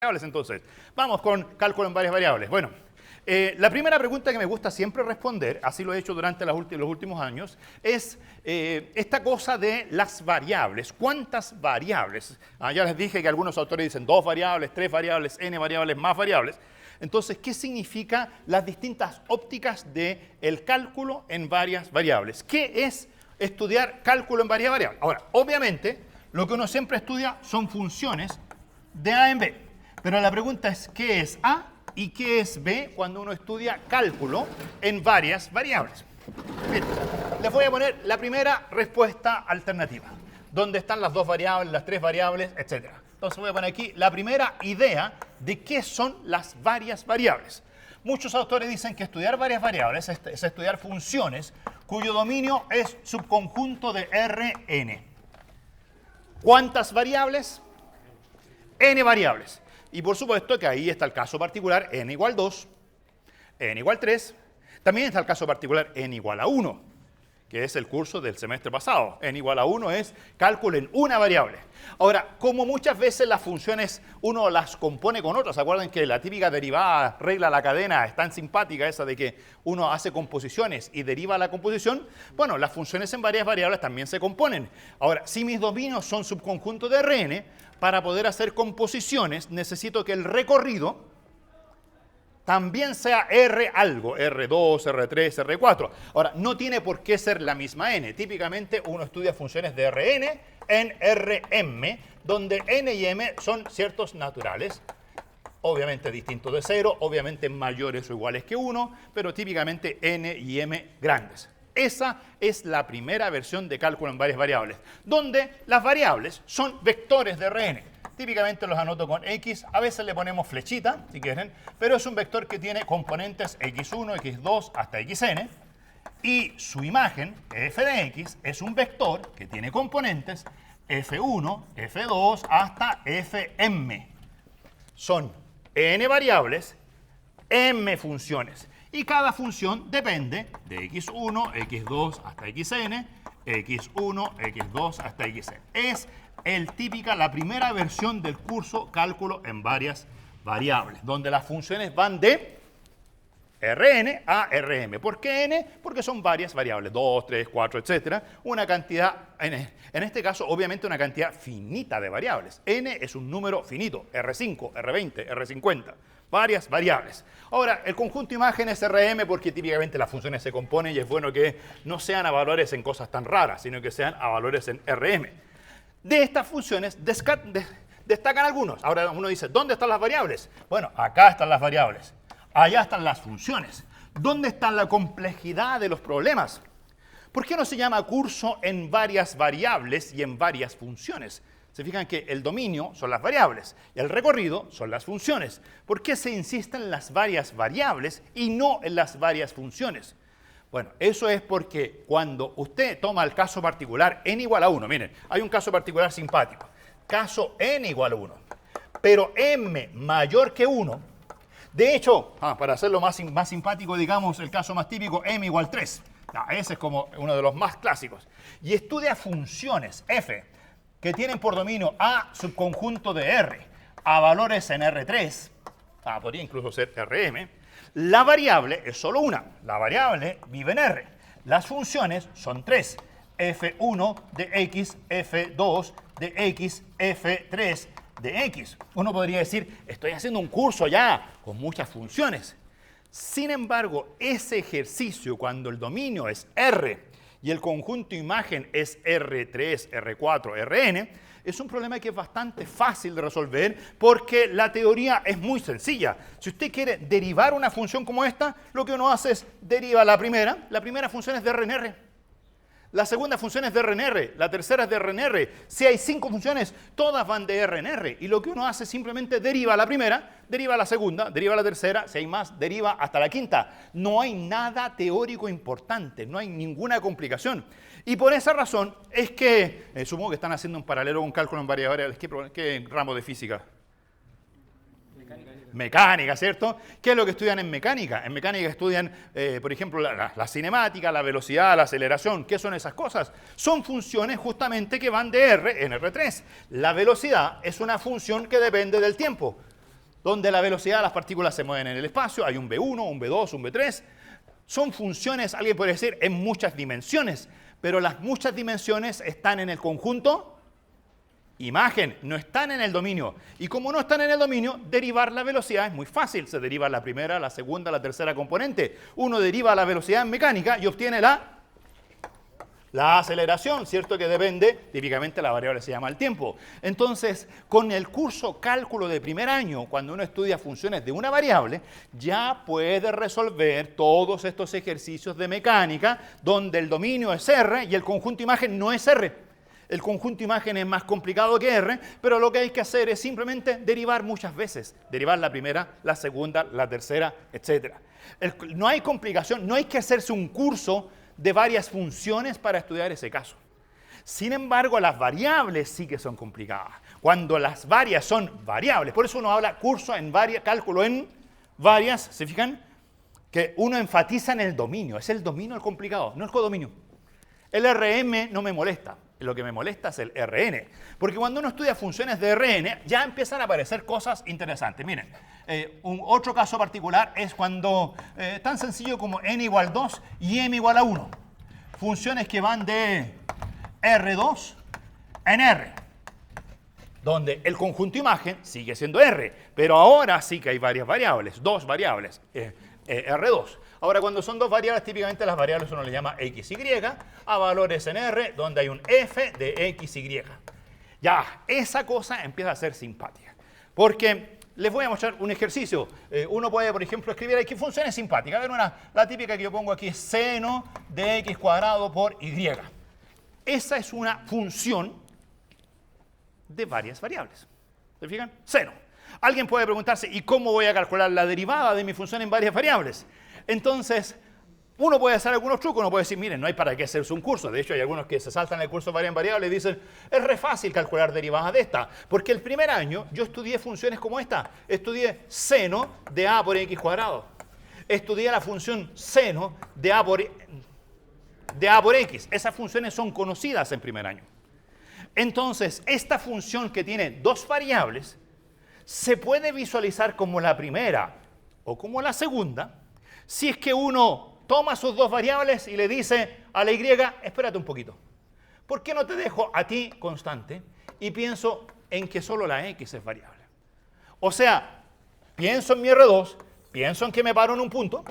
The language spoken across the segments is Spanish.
variables. Entonces, vamos con cálculo en varias variables. Bueno, la primera pregunta que me gusta siempre responder, así lo he hecho durante los últimos años, es esta cosa de las variables. ¿Cuántas variables? Ya les dije que algunos autores dicen 2 variables, 3 variables, n variables, más variables. Entonces, ¿qué significa las distintas ópticas del cálculo en varias variables? ¿Qué es estudiar cálculo en varias variables? Ahora, obviamente, lo que uno siempre estudia son funciones de A en B. Pero la pregunta es, ¿qué es A y qué es B cuando uno estudia cálculo en varias variables? Bien, les voy a poner la primera respuesta alternativa, donde están las 2 variables, las 3 variables, etc. Entonces voy a poner aquí la primera idea de qué son las varias variables. Muchos autores dicen que estudiar varias variables es estudiar funciones cuyo dominio es subconjunto de Rn. ¿Cuántas variables? N variables. Y por supuesto que ahí está el caso particular n igual 2, n igual 3. También está el caso particular n igual a 1, que es el curso del semestre pasado. N igual a 1 es cálculo en una variable. Ahora, como muchas veces las funciones uno las compone con otras, ¿se acuerdan que la típica derivada regla la cadena es tan simpática esa de que uno hace composiciones y deriva la composición? Bueno, las funciones en varias variables también se componen. Ahora, si mis dominios son subconjuntos de Rn, para poder hacer composiciones necesito que el recorrido también sea R algo, R2, R3, R4. Ahora, no tiene por qué ser la misma n. Típicamente uno estudia funciones de Rn en Rm, donde n y m son ciertos naturales, obviamente distintos de 0, obviamente mayores o iguales que 1, pero típicamente n y m grandes. Esa es la primera versión de cálculo en varias variables, donde las variables son vectores de Rn. Típicamente los anoto con X, a veces le ponemos flechita, si quieren, pero es un vector que tiene componentes X1, X2 hasta Xn, y su imagen, f de X, es un vector que tiene componentes F1, F2 hasta Fm. Son n variables, m funciones. Y cada función depende de x1, x2 hasta xn, x1, x2 hasta xn. Es la primera versión del curso cálculo en varias variables, donde las funciones van de Rn a Rm. ¿Por qué n? Porque son varias variables, 2, 3, 4, etc. Una cantidad, en este caso, obviamente una cantidad finita de variables. N es un número finito, R5, R20, R50. Varias variables. Ahora, el conjunto imagen es Rm porque típicamente las funciones se componen y es bueno que no sean a valores en cosas tan raras, sino que sean a valores en Rm. De estas funciones destacan algunos. Ahora uno dice, ¿dónde están las variables? Bueno, acá están las variables. Allá están las funciones. ¿Dónde está la complejidad de los problemas? ¿Por qué no se llama curso en varias variables y en varias funciones? Se fijan que el dominio son las variables y el recorrido son las funciones. ¿Por qué se insiste en las varias variables y no en las varias funciones? Bueno, eso es porque cuando usted toma el caso particular n igual a 1, miren, hay un caso particular simpático, caso n igual a 1, pero m mayor que 1, de hecho, para hacerlo más simpático, digamos, el caso más típico, m igual 3, ese es como uno de los más clásicos, y estudia funciones f, que tienen por dominio A subconjunto de R a valores en R3, podría incluso ser Rm, la variable es solo una, la variable vive en R. Las funciones son 3, F1 de X, F2 de X, F3 de X. Uno podría decir, estoy haciendo un curso ya con muchas funciones. Sin embargo, ese ejercicio cuando el dominio es R, y el conjunto imagen es R3, R4, Rn, es un problema que es bastante fácil de resolver porque la teoría es muy sencilla. Si usted quiere derivar una función como esta, lo que uno hace es deriva la primera función es de Rnr. La segunda función es de Rnr, la tercera es de Rnr. Si hay 5 funciones, todas van de Rnr. Y lo que uno hace es simplemente deriva la primera, deriva la segunda, deriva la tercera, si hay más, deriva hasta la quinta. No hay nada teórico importante, no hay ninguna complicación. Y por esa razón es que, supongo que están haciendo un paralelo con cálculo en varias variables. ¿Qué ramo de física? Mecánica, ¿cierto? ¿Qué es lo que estudian en mecánica? En mecánica estudian, por ejemplo, la cinemática, la velocidad, la aceleración. ¿Qué son esas cosas? Son funciones justamente que van de R en R3. La velocidad es una función que depende del tiempo. donde la velocidad de las partículas se mueven en el espacio. Hay un V1, un V2, un V3. Son funciones, alguien puede decir, en muchas dimensiones, pero las muchas dimensiones están en el conjunto imagen, no están en el dominio. Y como no están en el dominio, derivar la velocidad es muy fácil. Se deriva la primera, la segunda, la tercera componente. Uno deriva la velocidad en mecánica y obtiene la aceleración, ¿cierto? Que depende, típicamente la variable se llama el tiempo. Entonces, con el curso cálculo de primer año, cuando uno estudia funciones de una variable, ya puede resolver todos estos ejercicios de mecánica donde el dominio es R y el conjunto imagen no es R. El conjunto imagen es más complicado que R, pero lo que hay que hacer es simplemente derivar muchas veces. Derivar la primera, la segunda, la tercera, etc. No hay complicación, no hay que hacerse un curso de varias funciones para estudiar ese caso. Sin embargo, las variables sí que son complicadas. Cuando las varias son variables, por eso uno habla curso en cálculo en varias, ¿se fijan? Que uno enfatiza en el dominio, es el dominio el complicado, no el codominio. El RM no me molesta. Lo que me molesta es el RN, porque cuando uno estudia funciones de RN ya empiezan a aparecer cosas interesantes. Miren, otro caso particular es cuando tan sencillo como n igual 2 y m igual a 1. Funciones que van de R2 en R, donde el conjunto imagen sigue siendo R, pero ahora sí que hay varias variables, dos variables, R2. Ahora, cuando son dos variables, típicamente las variables uno le llama x, y, a valores en R, donde hay un f de x, y. Ya, esa cosa empieza a ser simpática. Porque les voy a mostrar un ejercicio. Uno puede, por ejemplo, escribir aquí funciones simpáticas. A ver, la típica que yo pongo aquí es seno de x cuadrado por y. Esa es una función de varias variables. ¿Se fijan? Seno. Alguien puede preguntarse, ¿y cómo voy a calcular la derivada de mi función en varias variables? Entonces, uno puede hacer algunos trucos, uno puede decir, miren, no hay para qué hacerse un curso. De hecho, hay algunos que se saltan el curso de variables y dicen, es re fácil calcular derivadas de esta, porque el primer año yo estudié funciones como esta. Estudié seno de a por x cuadrado. Estudié la función seno de a por x. Esas funciones son conocidas en primer año. Entonces, esta función que tiene dos variables se puede visualizar como la primera o como la segunda, si es que uno toma sus dos variables y le dice a la y, espérate un poquito, ¿por qué no te dejo a ti constante y pienso en que solo la x es variable? O sea, pienso en mi R2, pienso en que me paro en un punto,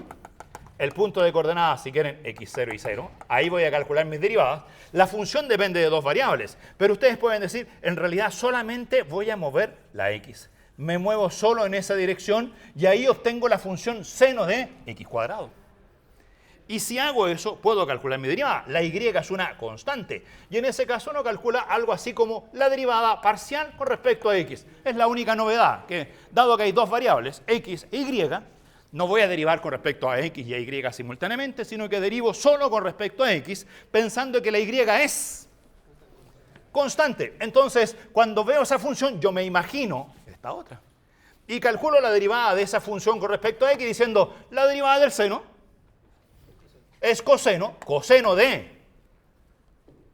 el punto de coordenadas, si quieren, x0 y 0, ahí voy a calcular mis derivadas. La función depende de dos variables, pero ustedes pueden decir, en realidad solamente voy a mover la x. Me muevo solo en esa dirección y ahí obtengo la función seno de x cuadrado. Y si hago eso, puedo calcular mi derivada. La y es una constante. Y en ese caso uno calcula algo así como la derivada parcial con respecto a x. Es la única novedad, que dado que hay dos variables, x e y, no voy a derivar con respecto a x y a y simultáneamente, sino que derivo solo con respecto a x, pensando que la y es constante. Entonces, cuando veo esa función, yo me imagino esta otra. Y calculo la derivada de esa función con respecto a x diciendo, la derivada del seno es coseno de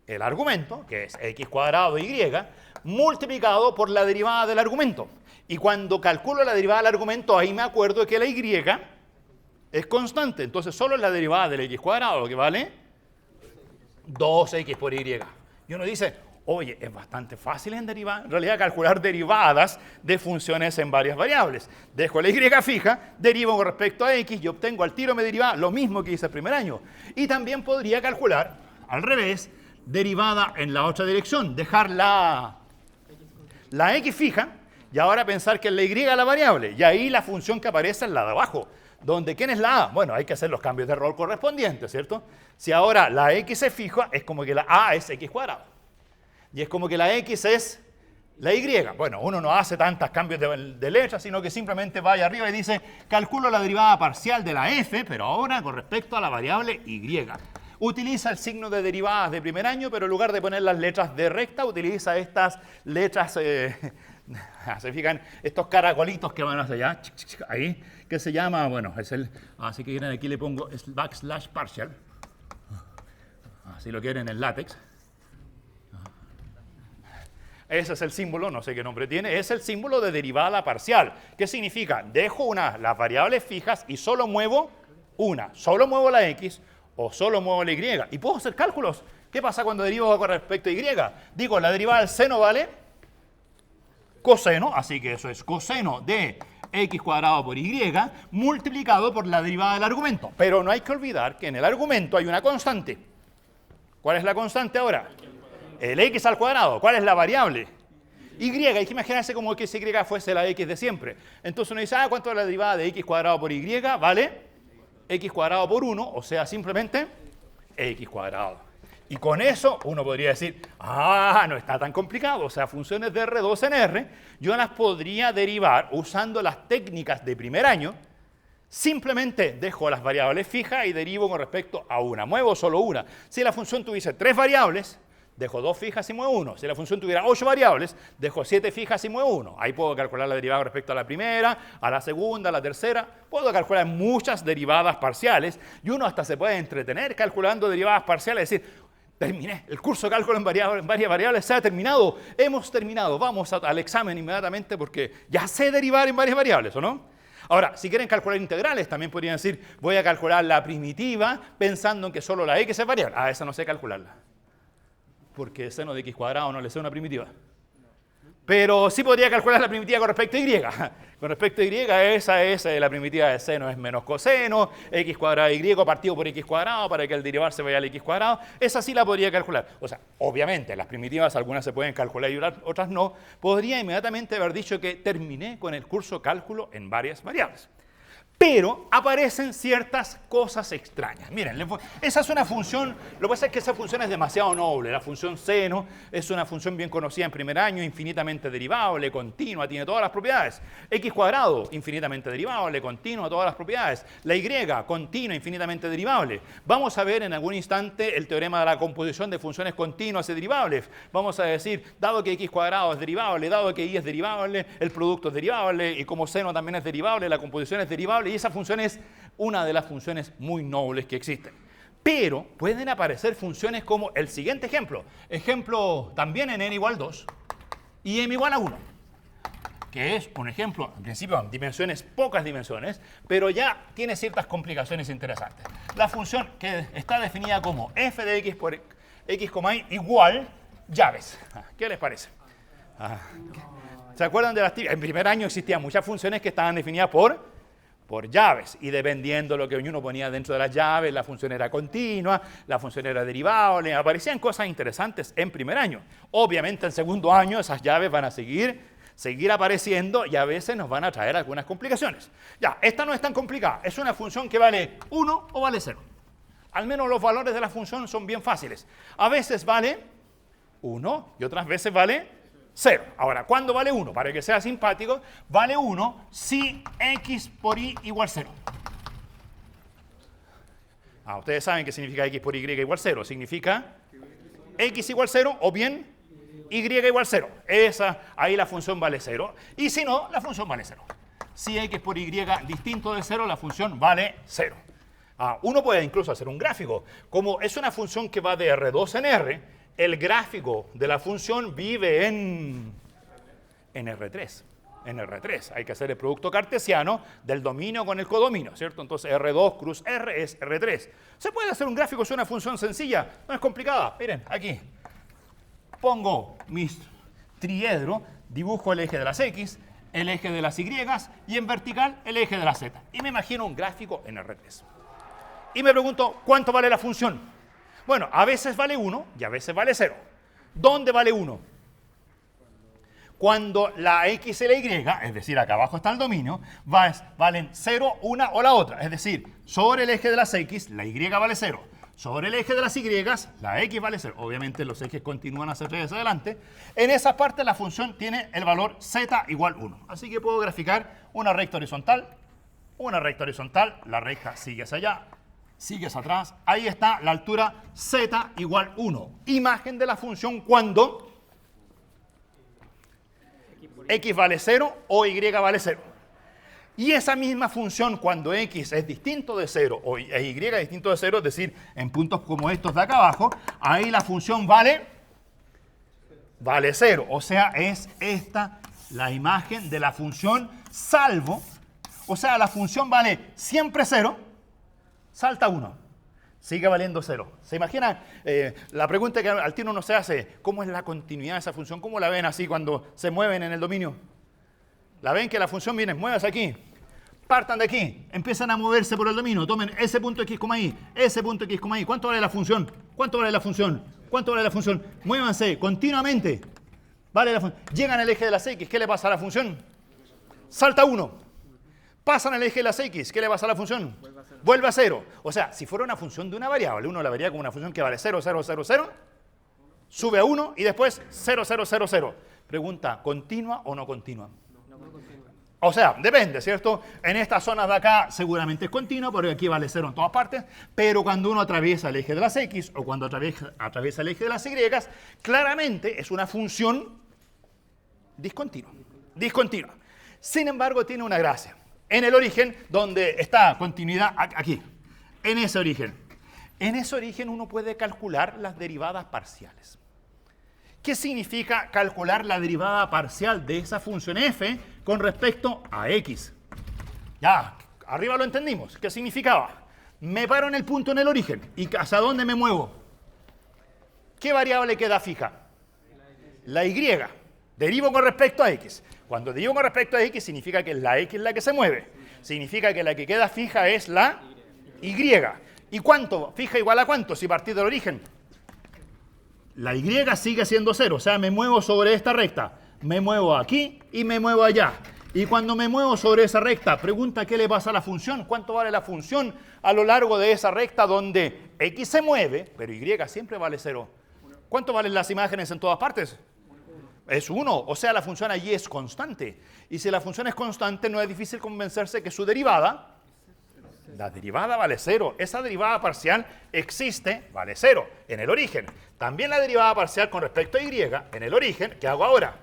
el argumento, que es x cuadrado y, multiplicado por la derivada del argumento. Y cuando calculo la derivada del argumento, ahí me acuerdo de que la y es constante. Entonces, solo es la derivada del x cuadrado, lo que vale 2x por y. Y uno dice, oye, es bastante fácil en realidad calcular derivadas de funciones en varias variables. Dejo la y fija, derivo con respecto a x y obtengo al tiro mi derivada, lo mismo que hice el primer año. Y también podría calcular, al revés, derivada en la otra dirección. Dejar la x fija y ahora pensar que es la y la variable. Y ahí la función que aparece es la de abajo. Donde, ¿quién es la a? Bueno, hay que hacer los cambios de rol correspondientes, ¿cierto? Si ahora la x es fija, es como que la a es x cuadrado. Y es como que la x es la y. Bueno, uno no hace tantos cambios de letras, sino que simplemente va allá arriba y dice, calculo la derivada parcial de la f, pero ahora con respecto a la variable y. Utiliza el signo de derivadas de primer año, pero en lugar de poner las letras de recta, utiliza estas letras, se fijan, estos caracolitos que van hacia allá, ahí, que se llama, bueno, es el, así que quieren, aquí le pongo backslash partial, así lo quieren en LaTeX. Ese es el símbolo, no sé qué nombre tiene, es el símbolo de derivada parcial. ¿Qué significa? Dejo las variables fijas y solo muevo una. Solo muevo la x o solo muevo la y. Y puedo hacer cálculos. ¿Qué pasa cuando derivo con respecto a y? Digo, la derivada del seno vale coseno, así que eso es coseno de x cuadrado por y multiplicado por la derivada del argumento. Pero no hay que olvidar que en el argumento hay una constante. ¿Cuál es la constante ahora? El x al cuadrado. ¿Cuál es la variable? Y. Hay que imaginarse como que si y fuese la x de siempre. Entonces uno dice, ¿cuánto es la derivada de x cuadrado por y? Vale x cuadrado por 1, o sea, simplemente x cuadrado. Y con eso uno podría decir, no está tan complicado. O sea, funciones de R2 en R, yo las podría derivar usando las técnicas de primer año. Simplemente dejo las variables fijas y derivo con respecto a una. Muevo solo una. Si la función tuviese 3 variables, dejo 2 fijas y muevo 1. Si la función tuviera 8 variables, dejo 7 fijas y muevo 1. Ahí puedo calcular la derivada con respecto a la primera, a la segunda, a la tercera. Puedo calcular muchas derivadas parciales y uno hasta se puede entretener calculando derivadas parciales. Es decir, terminé, el curso de cálculo en varias variables se ha terminado. Hemos terminado, vamos al examen inmediatamente porque ya sé derivar en varias variables, ¿o no? Ahora, si quieren calcular integrales, también podrían decir, voy a calcular la primitiva pensando en que solo la x es variable. Esa no sé calcularla. Porque seno de x cuadrado no le sé una primitiva. Pero sí podría calcular la primitiva con respecto a y. Con respecto a y, esa es la primitiva de seno, es menos coseno, x cuadrado de y partido por x cuadrado para que el derivar se vaya al x cuadrado. Esa sí la podría calcular. O sea, obviamente, las primitivas algunas se pueden calcular y otras no. Podría inmediatamente haber dicho que terminé con el curso cálculo en varias variables. Pero aparecen ciertas cosas extrañas. Miren, esa es una función, lo que pasa es que esa función es demasiado noble. La función seno es una función bien conocida en primer año, infinitamente derivable, continua, tiene todas las propiedades. X cuadrado, infinitamente derivable, continua, todas las propiedades. La y, continua, infinitamente derivable. Vamos a ver en algún instante el teorema de la composición de funciones continuas y derivables. Vamos a decir, dado que x cuadrado es derivable, dado que y es derivable, el producto es derivable, y como seno también es derivable, la composición es derivable, y esa función es una de las funciones muy nobles que existen. Pero pueden aparecer funciones como el siguiente ejemplo. Ejemplo también en n igual 2 y m igual a 1. Que es un ejemplo, en principio, dimensiones, pocas dimensiones, pero ya tiene ciertas complicaciones interesantes. La función que está definida como f de x por x, y igual llaves. ¿Qué les parece? ¿Se acuerdan de las típicas? En primer año existían muchas funciones que estaban definidas por llaves, y dependiendo de lo que uno ponía dentro de las llaves, la función era continua, la función era derivable, aparecían cosas interesantes en primer año. Obviamente en segundo año esas llaves van a seguir apareciendo y a veces nos van a traer algunas complicaciones. Ya, esta no es tan complicada, es una función que vale 1 o vale 0. Al menos los valores de la función son bien fáciles. A veces vale 1 y otras veces vale 0. Ahora, ¿cuándo vale 1? Para que sea simpático, vale 1 si x por y igual 0. Ustedes saben qué significa x por y igual 0. Significa x igual 0 o bien y igual 0. Ahí la función vale 0. Y si no, la función vale 0. Si x por y distinto de 0, la función vale 0. Uno puede incluso hacer un gráfico. Como es una función que va de R2 en R, el gráfico de la función vive en R3. En R3. Hay que hacer el producto cartesiano del dominio con el codominio, ¿cierto? Entonces R2 cruz R es R3. Se puede hacer un gráfico, es una función sencilla, no es complicada. Miren, aquí. Pongo mi triedro, dibujo el eje de las X, el eje de las Y y en vertical el eje de la Z. Y me imagino un gráfico en R3. Y me pregunto, ¿cuánto vale la función? Bueno, a veces vale 1 y a veces vale 0. ¿Dónde vale 1? Cuando la x y la y, es decir, acá abajo está el dominio, valen 0, una o la otra. Es decir, sobre el eje de las x, la y vale 0. Sobre el eje de las y, la x vale 0. Obviamente los ejes continúan hacia atrás y hacia adelante. En esa parte la función tiene el valor z igual 1. Así que puedo graficar una recta horizontal, la recta sigue hacia allá, sigue hacia atrás. Ahí está la altura z igual 1. Imagen de la función cuando x vale 0 o y vale 0. Y esa misma función cuando x es distinto de 0 o y es distinto de 0, es decir, en puntos como estos de acá abajo, ahí la función vale vale 0. O sea, es esta la imagen de la función salvo. O sea, la función vale siempre 0, salta 1. Sigue valiendo 0. ¿Se imaginan? La pregunta que al tiro uno se hace, ¿cómo es la continuidad de esa función? ¿Cómo la ven así cuando se mueven en el dominio? ¿La ven que la función viene, muévase aquí? Partan de aquí, empiezan a moverse por el dominio, tomen ese punto X, ahí, ese punto X, ahí. ¿Cuánto vale la función? ¿Cuánto vale la función? ¿Cuánto vale la función? Muévanse continuamente. Vale la función. Llegan al eje de las X, ¿qué le pasa a la función? Salta 1. Pasan al eje de las X, ¿qué le pasa a la función? Vuelve a 0. O sea, si fuera una función de una variable, uno la vería como una función que vale 0, 0, 0, 0, sube a 1 y después 0, 0, 0, 0. Pregunta, ¿continua o no continua? O sea, depende, ¿cierto? En esta zona de acá seguramente es continua, porque aquí vale 0 en todas partes, pero cuando uno atraviesa el eje de las X o cuando atraviesa el eje de las Y, claramente es una función discontinua. Discontinua. Sin embargo, tiene una gracia. En el origen, donde está continuidad, aquí, en ese origen uno puede calcular las derivadas parciales. ¿Qué significa calcular la derivada parcial de esa función f con respecto a x? Ya, arriba lo entendimos. ¿Qué significaba? Me paro en el punto en el origen. ¿Y hacia dónde me muevo? ¿Qué variable queda fija? La y. Derivo con respecto a x. Cuando derivo con respecto a x, significa que es la x la que se mueve. Significa que la que queda fija es la y. ¿Y cuánto? ¿Fija igual a cuánto si partí del origen? La y sigue siendo 0. O sea, me muevo sobre esta recta. Me muevo aquí y me muevo allá. Y cuando me muevo sobre esa recta, pregunta qué le pasa a la función. ¿Cuánto vale la función a lo largo de esa recta donde x se mueve, pero y siempre vale 0? ¿Cuánto valen las imágenes en todas partes? Es 1, o sea, la función allí es constante. Y si la función es constante, no es difícil convencerse que su derivada, la derivada vale 0. Esa derivada parcial existe, vale 0, en el origen. También la derivada parcial con respecto a y, en el origen, ¿qué hago ahora?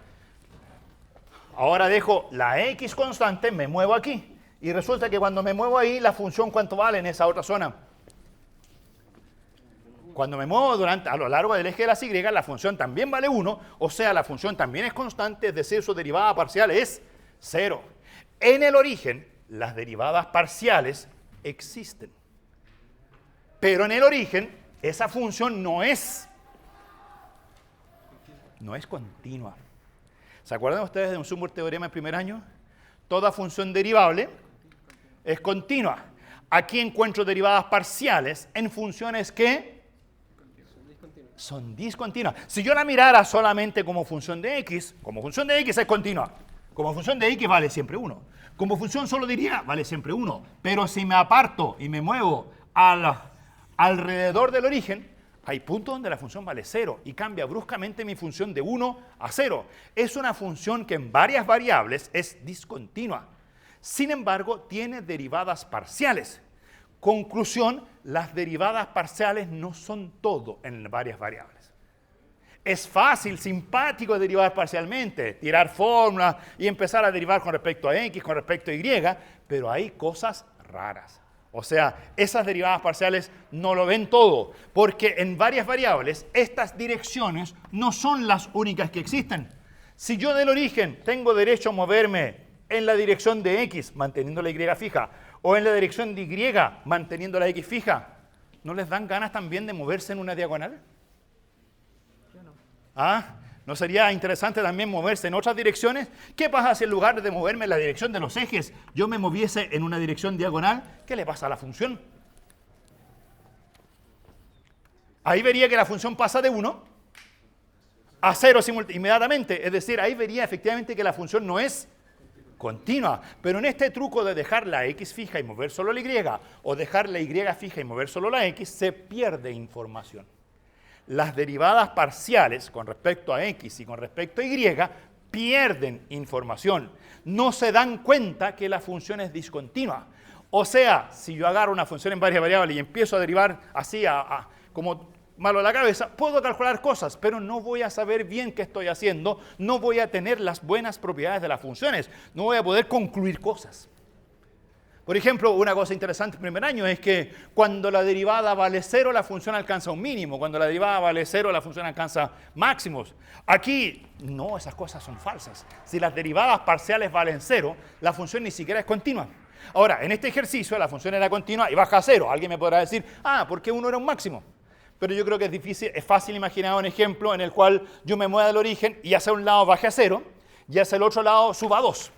Ahora dejo la x constante, me muevo aquí. Y resulta que cuando me muevo ahí, la función, ¿cuánto vale en esa otra zona? Cuando me muevo a lo largo del eje de las y, la función también vale 1, o sea, la función también es constante, es decir, su derivada parcial es 0. En el origen, las derivadas parciales existen. Pero en el origen, esa función no es continua. ¿Se acuerdan ustedes de un Sumur teorema en primer año? Toda función derivable es continua. Aquí encuentro derivadas parciales en funciones que son discontinuas. Si yo la mirara solamente como función de x es continua. Como función de x vale siempre 1. Como función solo diría, vale siempre 1. Pero si me aparto y me muevo alrededor del origen, hay puntos donde la función vale 0 y cambia bruscamente mi función de 1 a 0. Es una función que en varias variables es discontinua. Sin embargo, tiene derivadas parciales. Conclusión, las derivadas parciales no son todo en varias variables. Es fácil, simpático derivar parcialmente, tirar fórmulas y empezar a derivar con respecto a x, con respecto a y, pero hay cosas raras. O sea, esas derivadas parciales no lo ven todo, porque en varias variables estas direcciones no son las únicas que existen. Si yo del origen tengo derecho a moverme en la dirección de x, manteniendo la y fija, o en la dirección de y, manteniendo la x fija, ¿no les dan ganas también de moverse en una diagonal? ¿Ah? ¿No sería interesante también moverse en otras direcciones? ¿Qué pasa si en lugar de moverme en la dirección de los ejes, yo me moviese en una dirección diagonal? ¿Qué le pasa a la función? Ahí vería que la función pasa de 1 a 0 inmediatamente. Es decir, ahí vería efectivamente que la función no es continua. Pero en este truco de dejar la x fija y mover solo la y, o dejar la y fija y mover solo la x, se pierde información. Las derivadas parciales con respecto a x y con respecto a y pierden información. No se dan cuenta que la función es discontinua. O sea, si yo agarro una función en varias variables y empiezo a derivar así como malo a la cabeza, puedo calcular cosas, pero no voy a saber bien qué estoy haciendo, no voy a tener las buenas propiedades de las funciones, no voy a poder concluir cosas. Por ejemplo, una cosa interesante en primer año es que cuando la derivada vale 0, la función alcanza un mínimo. Cuando la derivada vale 0, la función alcanza máximos. Aquí, no, esas cosas son falsas. Si las derivadas parciales valen 0, la función ni siquiera es continua. Ahora, en este ejercicio la función era continua y baja a 0. Alguien me podrá decir, ¿por qué 1 era un máximo? Pero yo creo que es fácil imaginar un ejemplo en el cual yo me mueva del origen y hacia un lado baje a 0 y hacia el otro lado suba a 2.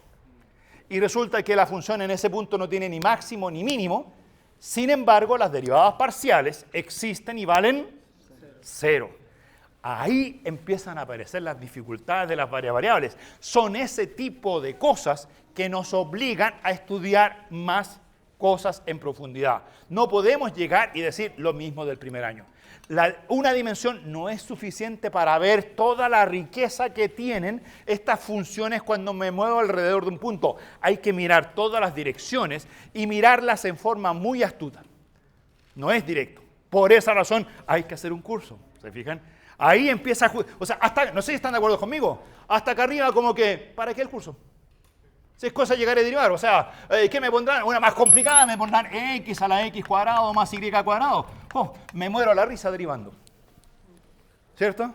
Y resulta que la función en ese punto no tiene ni máximo ni mínimo. Sin embargo, las derivadas parciales existen y valen 0. Ahí empiezan a aparecer las dificultades de las variables. Son ese tipo de cosas que nos obligan a estudiar más cosas en profundidad. No podemos llegar y decir lo mismo del primer año. Una dimensión no es suficiente para ver toda la riqueza que tienen estas funciones cuando me muevo alrededor de un punto. Hay que mirar todas las direcciones y mirarlas en forma muy astuta. No es directo. Por esa razón hay que hacer un curso. ¿Se fijan? Ahí empieza, o sea, no sé si están de acuerdo conmigo, hasta acá arriba como que, ¿para qué el curso? Si es cosa de llegar a derivar, o sea, ¿qué me pondrán? Una más complicada, me pondrán x a la x cuadrado más y cuadrado. Me muero a la risa derivando. ¿Cierto?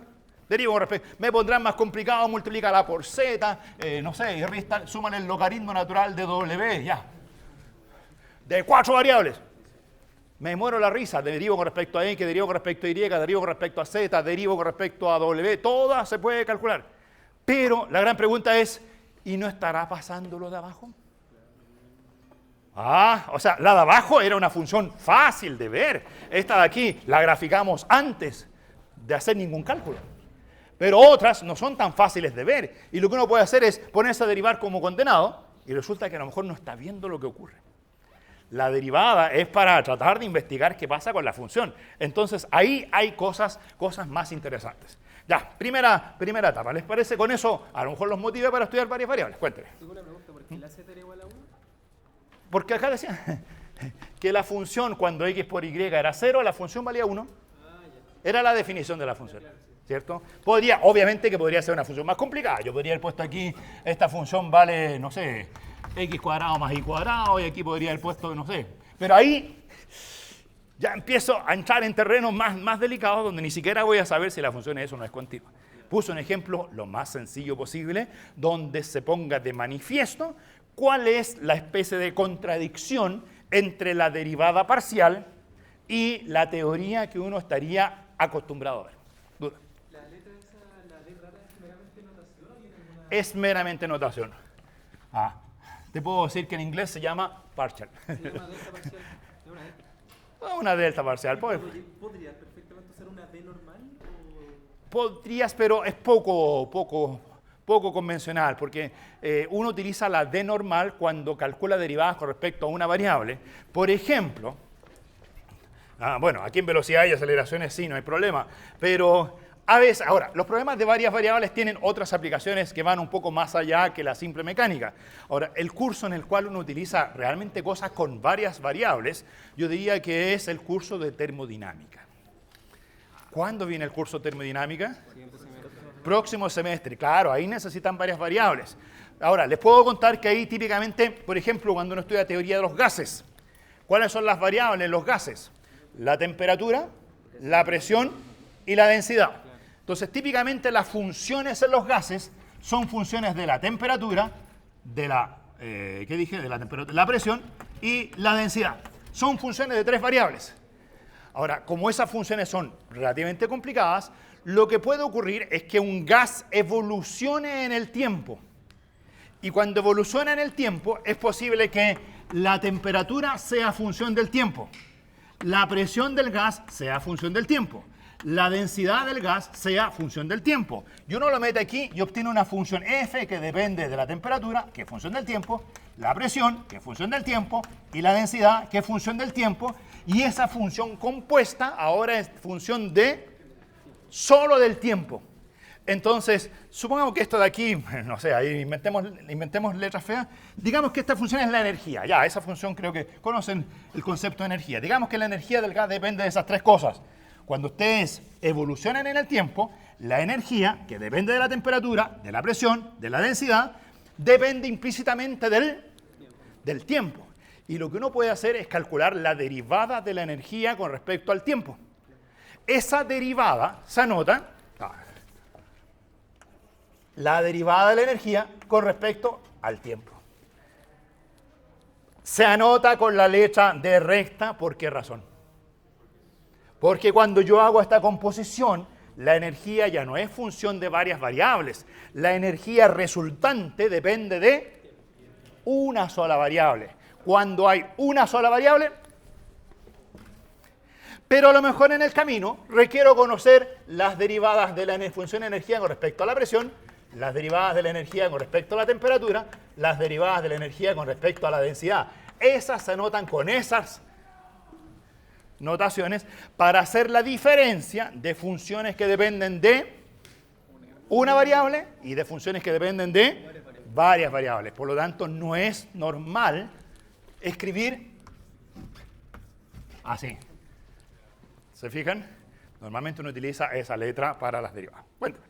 Derivo con respecto. Me pondrán más complicado, multiplícala por z, no sé, y suman el logaritmo natural de w, ya. De 4 variables. Me muero la risa, derivo con respecto a x, derivo con respecto a y, derivo con respecto a z, derivo con respecto a w, todas se puede calcular. Pero la gran pregunta es, ¿y no estará pasando lo de abajo? O sea, la de abajo era una función fácil de ver. Esta de aquí la graficamos antes de hacer ningún cálculo. Pero otras no son tan fáciles de ver. Y lo que uno puede hacer es ponerse a derivar como condenado y resulta que a lo mejor no está viendo lo que ocurre. La derivada es para tratar de investigar qué pasa con la función. Entonces, ahí hay cosas más interesantes. Ya, primera etapa. ¿Les parece? Con eso, a lo mejor los motive para estudiar varias variables. Cuénteme. Tengo una pregunta. ¿Por qué la z era igual a 1? Porque acá decía que la función, cuando x por y era 0, la función valía 1. Era la definición de la función. ¿Cierto? Obviamente que podría ser una función más complicada. Yo podría haber puesto aquí, esta función vale, no sé, x cuadrado más y cuadrado, y aquí podría haber puesto, no sé. Pero ahí ya empiezo a entrar en terrenos más delicados donde ni siquiera voy a saber si la función es o no es continua. Puse un ejemplo lo más sencillo posible donde se ponga de manifiesto cuál es la especie de contradicción entre la derivada parcial y la teoría que uno estaría acostumbrado a ver. Duda. ¿La letra esa, la D rara, es meramente notación o tiene alguna...? Es meramente notación. Te puedo decir que en inglés se llama partial. Se llama delta parcial. Es una delta. Una delta parcial. ¿Podría perfectamente ser una D normal? Podrías, pero es poco convencional, porque uno utiliza la D normal cuando calcula derivadas con respecto a una variable. Por ejemplo, bueno, aquí en velocidad y aceleraciones sí, no hay problema, pero a veces, ahora, los problemas de varias variables tienen otras aplicaciones que van un poco más allá que la simple mecánica. Ahora, el curso en el cual uno utiliza realmente cosas con varias variables, yo diría que es el curso de termodinámica. ¿Cuándo viene el curso de termodinámica? Próximo semestre. Claro, ahí necesitan varias variables. Ahora, les puedo contar que ahí típicamente, por ejemplo, cuando uno estudia teoría de los gases, ¿cuáles son las variables en los gases? La temperatura, la presión y la densidad. Entonces, típicamente las funciones en los gases son funciones de la temperatura, de la la presión y la densidad. Son funciones de 3 variables. Ahora, como esas funciones son relativamente complicadas, lo que puede ocurrir es que un gas evolucione en el tiempo. Y cuando evoluciona en el tiempo, es posible que la temperatura sea función del tiempo, la presión del gas sea función del tiempo, la densidad del gas sea función del tiempo. Y uno lo mete aquí y obtiene una función F que depende de la temperatura, que es función del tiempo, la presión, que es función del tiempo, y la densidad, que es función del tiempo. Y esa función compuesta ahora es función solo del tiempo. Entonces, supongamos que esto de aquí, no sé, ahí inventemos letras feas. Digamos que esta función es la energía. Ya, esa función creo que conocen el concepto de energía. Digamos que la energía del gas depende de esas 3 cosas. Cuando ustedes evolucionan en el tiempo, la energía, que depende de la temperatura, de la presión, de la densidad, depende implícitamente del tiempo. y lo que uno puede hacer es calcular la derivada de la energía con respecto al tiempo. Esa derivada se anota, la derivada de la energía con respecto al tiempo. Se anota con la letra D recta, ¿por qué razón? Porque cuando yo hago esta composición, la energía ya no es función de varias variables. La energía resultante depende de una sola variable. Cuando hay una sola variable, pero a lo mejor en el camino requiero conocer las derivadas de la función de energía con respecto a la presión, las derivadas de la energía con respecto a la temperatura, las derivadas de la energía con respecto a la densidad. Esas se anotan con esas notaciones para hacer la diferencia de funciones que dependen de una variable y de funciones que dependen de varias variables. Por lo tanto, no es normal escribir así. ¿Se fijan? Normalmente uno utiliza esa letra para las derivadas. Cuéntame.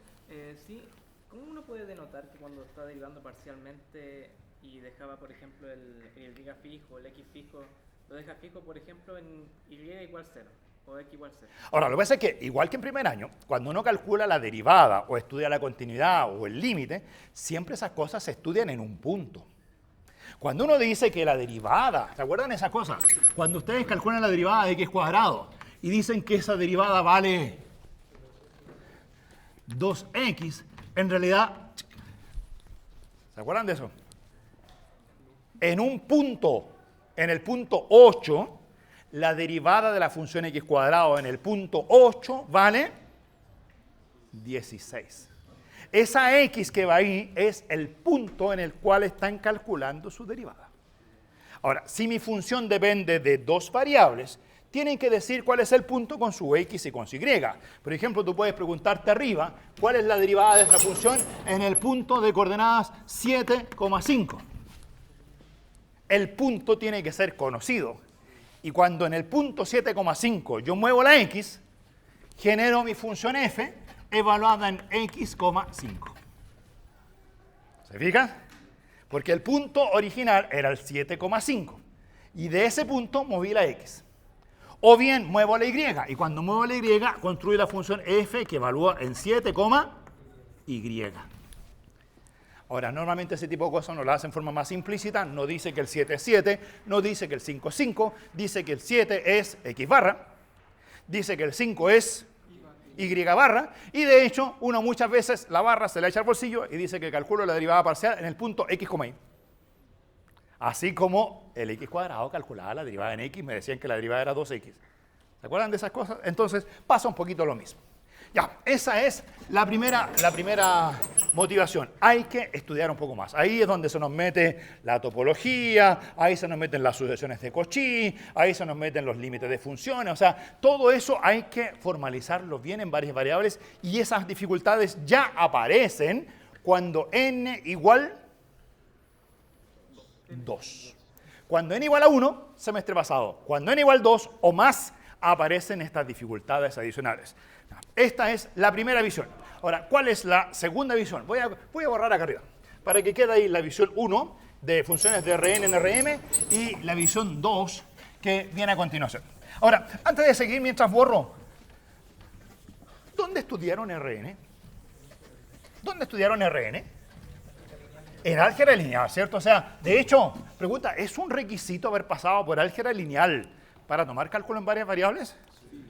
Sí, ¿cómo uno puede denotar que cuando está derivando parcialmente y dejaba, por ejemplo, el y fijo, el x fijo, lo deja fijo, por ejemplo, en y igual 0 o x igual 0? Ahora, lo que pasa es que, igual que en primer año, cuando uno calcula la derivada o estudia la continuidad o el límite, siempre esas cosas se estudian en un punto. Cuando uno dice que la derivada, ¿se acuerdan de esas cosas? Cuando ustedes calculan la derivada de x cuadrado y dicen que esa derivada vale 2x, en realidad, ¿se acuerdan de eso? En un punto, en el punto 8, la derivada de la función x cuadrado en el punto 8 vale 16. Esa x que va ahí es el punto en el cual están calculando su derivada. Ahora, si mi función depende de dos variables, tienen que decir cuál es el punto con su x y con su y. Por ejemplo, tú puedes preguntarte arriba cuál es la derivada de esta función en el punto de coordenadas 7,5. El punto tiene que ser conocido. Y cuando en el punto 7,5 yo muevo la x, genero mi función f evaluada en x,5. ¿Se fijan? Porque el punto original era el 7,5. Y de ese punto moví la x. O bien muevo la y. Y cuando muevo la y, construyo la función f que evalúa en 7,y. Ahora, normalmente ese tipo de cosas no lo hacen en forma más implícita. No dice que el 7 es 7, no dice que el 5 es 5, dice que el 7 es x barra, dice que el 5 es y barra, y de hecho, uno muchas veces la barra se la echa al bolsillo y dice que calculo la derivada parcial en el punto x, y. Así como el x cuadrado calculaba la derivada en x, me decían que la derivada era 2x. ¿Se acuerdan de esas cosas? Entonces, pasa un poquito lo mismo. Ya, esa es la primera motivación. Hay que estudiar un poco más. Ahí es donde se nos mete la topología, ahí se nos meten las sucesiones de Cauchy, ahí se nos meten los límites de funciones. O sea, todo eso hay que formalizarlo bien en varias variables y esas dificultades ya aparecen cuando n igual 2. Cuando n igual a 1, semestre pasado. Cuando n igual 2 o más, aparecen estas dificultades adicionales. Esta es la primera visión. Ahora, ¿cuál es la segunda visión? Voy a borrar acá arriba, para que quede ahí la visión 1 de funciones de Rn en Rm y la visión 2 que viene a continuación. Ahora, antes de seguir, mientras borro, ¿dónde estudiaron Rn? ¿Dónde estudiaron Rn? En álgebra lineal, ¿cierto? O sea, de hecho, pregunta, ¿es un requisito haber pasado por álgebra lineal para tomar cálculo en varias variables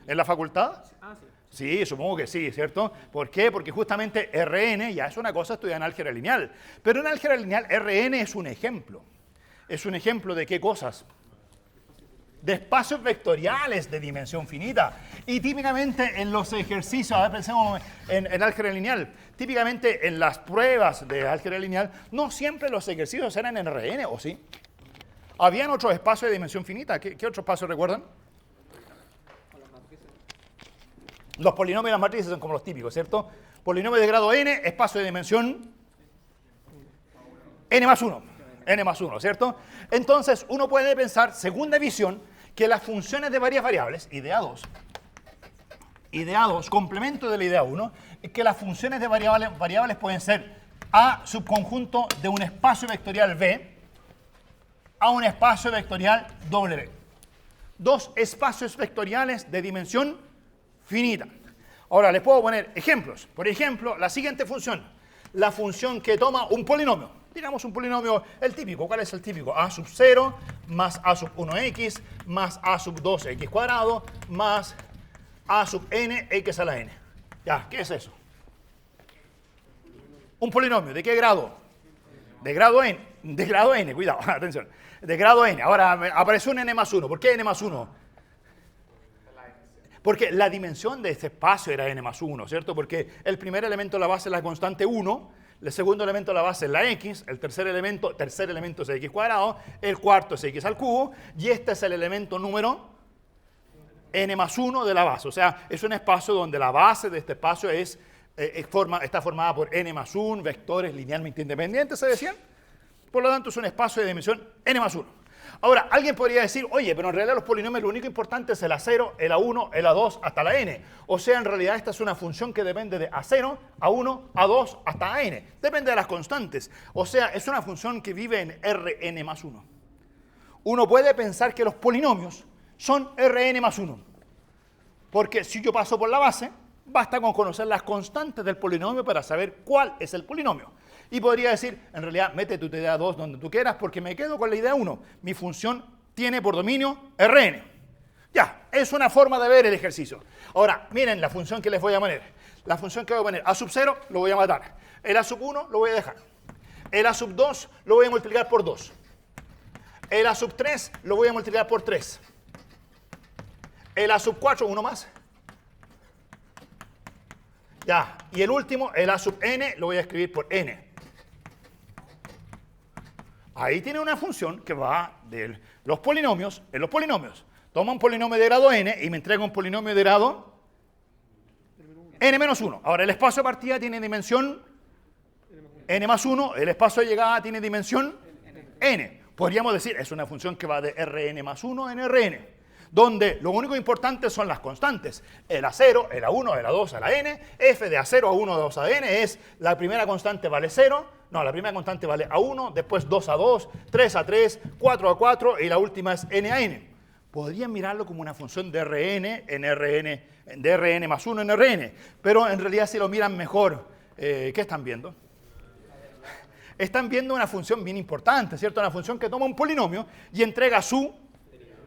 en la facultad? Sí, supongo que sí, ¿cierto? ¿Por qué? Porque justamente Rn ya es una cosa estudiada en álgebra lineal. Pero en álgebra lineal Rn es un ejemplo. ¿Es un ejemplo de qué cosas? De espacios vectoriales de dimensión finita. Y típicamente en los ejercicios, a ver, pensemos en álgebra lineal, típicamente en las pruebas de álgebra lineal, no siempre los ejercicios eran en Rn, ¿o sí? Habían otros espacios de dimensión finita. ¿Qué otros espacios recuerdan? Los polinomios y las matrices son como los típicos, ¿cierto? Polinomio de grado n, espacio de dimensión n más 1. N más 1, ¿cierto? Entonces, uno puede pensar, segunda visión, que las funciones de varias variables, idea 2, complemento de la idea 1, es que las funciones de variables pueden ser A subconjunto de un espacio vectorial V, a un espacio vectorial W. Dos espacios vectoriales de dimensión finita. Ahora, les puedo poner ejemplos. Por ejemplo, la siguiente función. La función que toma un polinomio. Digamos un polinomio, el típico. ¿Cuál es el típico? A sub 0 más A sub 1x más A sub 2x cuadrado más A sub n x a la n. Ya, ¿qué es eso? Un polinomio. ¿De qué grado? De grado n. De grado n, cuidado, atención. De grado n. Ahora apareció un n más 1. ¿Por qué n más 1? Porque la dimensión de este espacio era n más 1, ¿cierto? Porque el primer elemento de la base es la constante 1, el segundo elemento de la base es la x, el tercer elemento es x cuadrado, el cuarto es x al cubo, y este es el elemento número n más 1 de la base. O sea, es un espacio donde la base de este espacio está formada por n más 1, vectores linealmente independientes, ¿se decían? Por lo tanto, es un espacio de dimensión n más 1. Ahora, alguien podría decir, oye, pero en realidad los polinomios lo único importante es el A0, el A1, el A2 hasta la n. O sea, en realidad esta es una función que depende de A0, A1, A2 hasta AN. Depende de las constantes. O sea, es una función que vive en Rn más 1. Uno puede pensar que los polinomios son Rn más 1. Porque si yo paso por la base, basta con conocer las constantes del polinomio para saber cuál es el polinomio. Y podría decir, en realidad, mete tu idea 2 donde tú quieras porque me quedo con la idea 1. Mi función tiene por dominio Rn. Ya, es una forma de ver el ejercicio. Ahora, miren la función que les voy a poner. La función que voy a poner, A sub 0 lo voy a matar. El A sub 1 lo voy a dejar. El A sub 2 lo voy a multiplicar por 2. El A sub 3 lo voy a multiplicar por 3. El A sub 4, uno más. Ya, y el último, el A sub n, lo voy a escribir por n. Ahí tiene una función que va de los polinomios en los polinomios. Toma un polinomio de grado n y me entrega un polinomio de grado n menos 1. Ahora, el espacio de partida tiene dimensión n más 1, el espacio de llegada tiene dimensión n. Podríamos decir, es una función que va de Rn más 1 en Rn, donde lo único importante son las constantes. El A0, el A1, el A2, a la n, f de A0, A1, A2, a n es, la primera constante vale 0, no, la primera constante vale A1, después 2 a 2, 3 a 3, 4 a 4 y la última es n a n. Podrían mirarlo como una función de Rn en Rn, de Rn más 1 en Rn, pero en realidad si lo miran mejor, ¿qué están viendo? Están viendo una función bien importante, ¿cierto? Una función que toma un polinomio y entrega su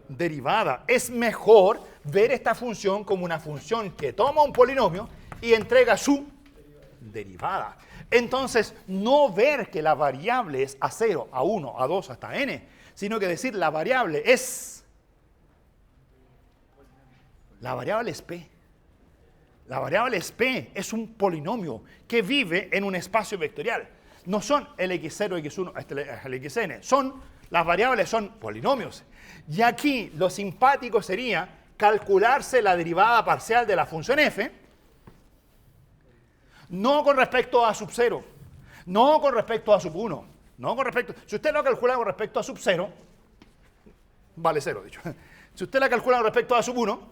derivada. Es mejor ver esta función como una función que toma un polinomio y entrega su derivada. Entonces, no ver que la variable es A0, A1, A2 hasta n, sino que decir la variable es P. La variable es P, es un polinomio que vive en un espacio vectorial. No son el x0, x1, el xn, las variables son polinomios. Y aquí lo simpático sería calcularse la derivada parcial de la función f, no con respecto a sub 0, no con respecto a sub 1, no con respecto. Si usted lo calcula con respecto a sub 0, vale 0, dicho. Si usted la calcula con respecto a sub 1,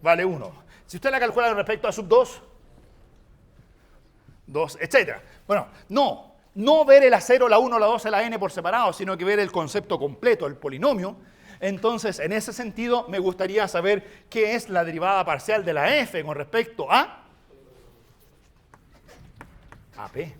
vale 1. Si usted la calcula con respecto a sub 2, 2, etc. Bueno, no ver el A0, la 1, la 2, la n por separado, sino que ver el concepto completo, el polinomio. Entonces, en ese sentido, me gustaría saber qué es la derivada parcial de la f con respecto a P.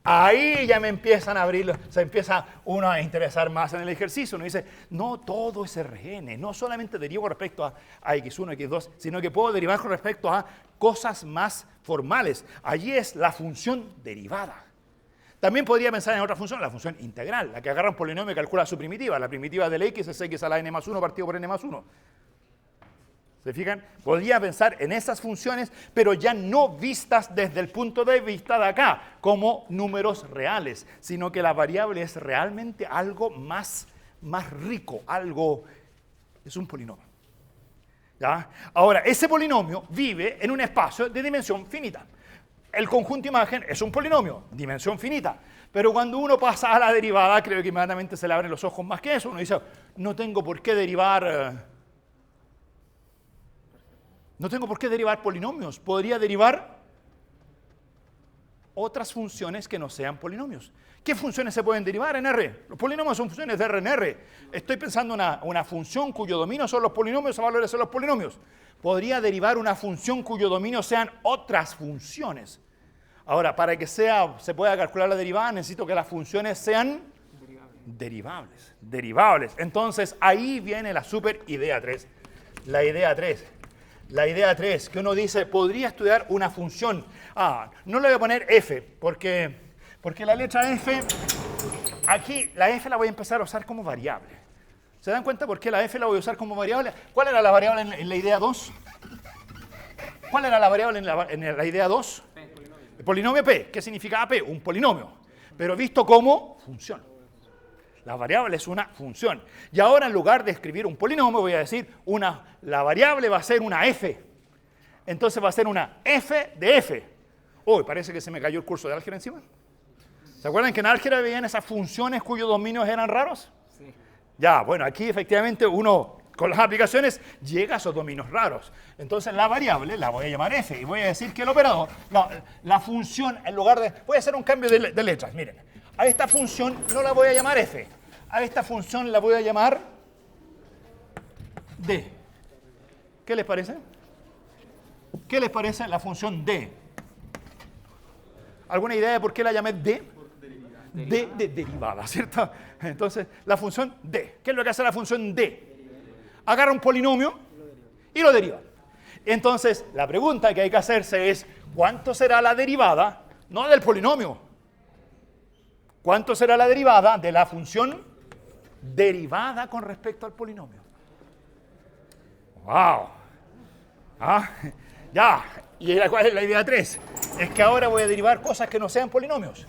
Ahí ya me empiezan a abrir, se empieza uno a interesar más en el ejercicio. Uno dice, no todo es Rn, no solamente derivo con respecto a x1, x2, sino que puedo derivar con respecto a cosas más formales. Allí es la función derivada. También podría pensar en otra función, la función integral, la que agarra un polinomio y calcula su primitiva. La primitiva del x es x a la n más 1 partido por n más 1. ¿Se fijan? Podría pensar en esas funciones, pero ya no vistas desde el punto de vista de acá, como números reales, sino que la variable es realmente algo más rico, es un polinomio. ¿Ya? Ahora, ese polinomio vive en un espacio de dimensión finita. El conjunto imagen es un polinomio, dimensión finita. Pero cuando uno pasa a la derivada, creo que inmediatamente se le abren los ojos más que eso. Uno dice, no tengo por qué derivar polinomios. Podría derivar otras funciones que no sean polinomios. ¿Qué funciones se pueden derivar en R? Los polinomios son funciones de R en R. Estoy pensando en una función cuyo dominio son los polinomios o valores son los polinomios. Podría derivar una función cuyo dominio sean otras funciones. Ahora, para que se pueda calcular la derivada, necesito que las funciones sean derivables. Entonces, ahí viene la super idea 3. La idea 3, que uno dice, podría estudiar una función. No le voy a poner f, porque la letra f, aquí la f la voy a empezar a usar como variable. ¿Se dan cuenta por qué la f la voy a usar como variable? ¿Cuál era la variable en la idea 2? ¿Cuál era la variable en la idea 2? El polinomio p. ¿Qué significa p? Un polinomio, pero visto como función. La variable es una función. Y ahora en lugar de escribir un polinomio voy a decir la variable va a ser una f. Entonces va a ser una f de f. Uy, parece que se me cayó el curso de álgebra encima. ¿Se acuerdan que en álgebra veían esas funciones cuyos dominios eran raros? Sí. Ya, bueno, aquí efectivamente uno con las aplicaciones llega a esos dominios raros. Entonces la variable la voy a llamar f y voy a decir que el operador, la función en lugar de... Voy a hacer un cambio de letras, miren. A esta función no la voy a llamar f. A esta función la voy a llamar d. ¿Qué les parece? ¿Qué les parece la función d? ¿Alguna idea de por qué la llamé d? D de derivada, ¿cierto? Entonces, la función d. ¿Qué es lo que hace la función d? Agarra un polinomio y lo deriva. Entonces, la pregunta que hay que hacerse es, ¿cuánto será la derivada? No del polinomio. ¿Cuánto será la derivada de la función derivada con respecto al polinomio? ¡Wow! Ya. ¿Y cuál es la idea 3? Es que ahora voy a derivar cosas que no sean polinomios.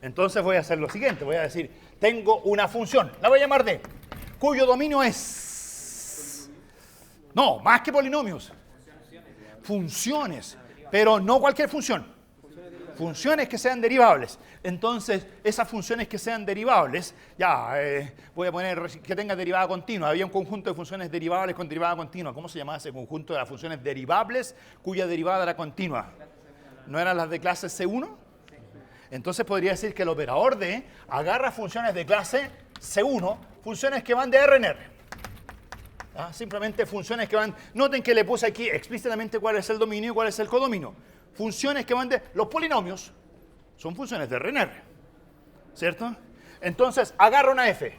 Entonces voy a hacer lo siguiente. Voy a decir, tengo una función. La voy a llamar d. Cuyo dominio es... No, más que polinomios. Funciones. Pero no cualquier función. Funciones que sean derivables. Entonces, esas funciones que sean derivables, voy a poner que tenga derivada continua. Había un conjunto de funciones derivables con derivada continua. ¿Cómo se llamaba ese conjunto de las funciones derivables cuya derivada era continua? ¿No eran las de clase C1? Entonces podría decir que el operador D agarra funciones de clase C1, funciones que van de R en R. Simplemente funciones que van... Noten que le puse aquí explícitamente cuál es el dominio y cuál es el codominio. Funciones que van de... Los polinomios son funciones de R en R, ¿cierto? Entonces agarra una f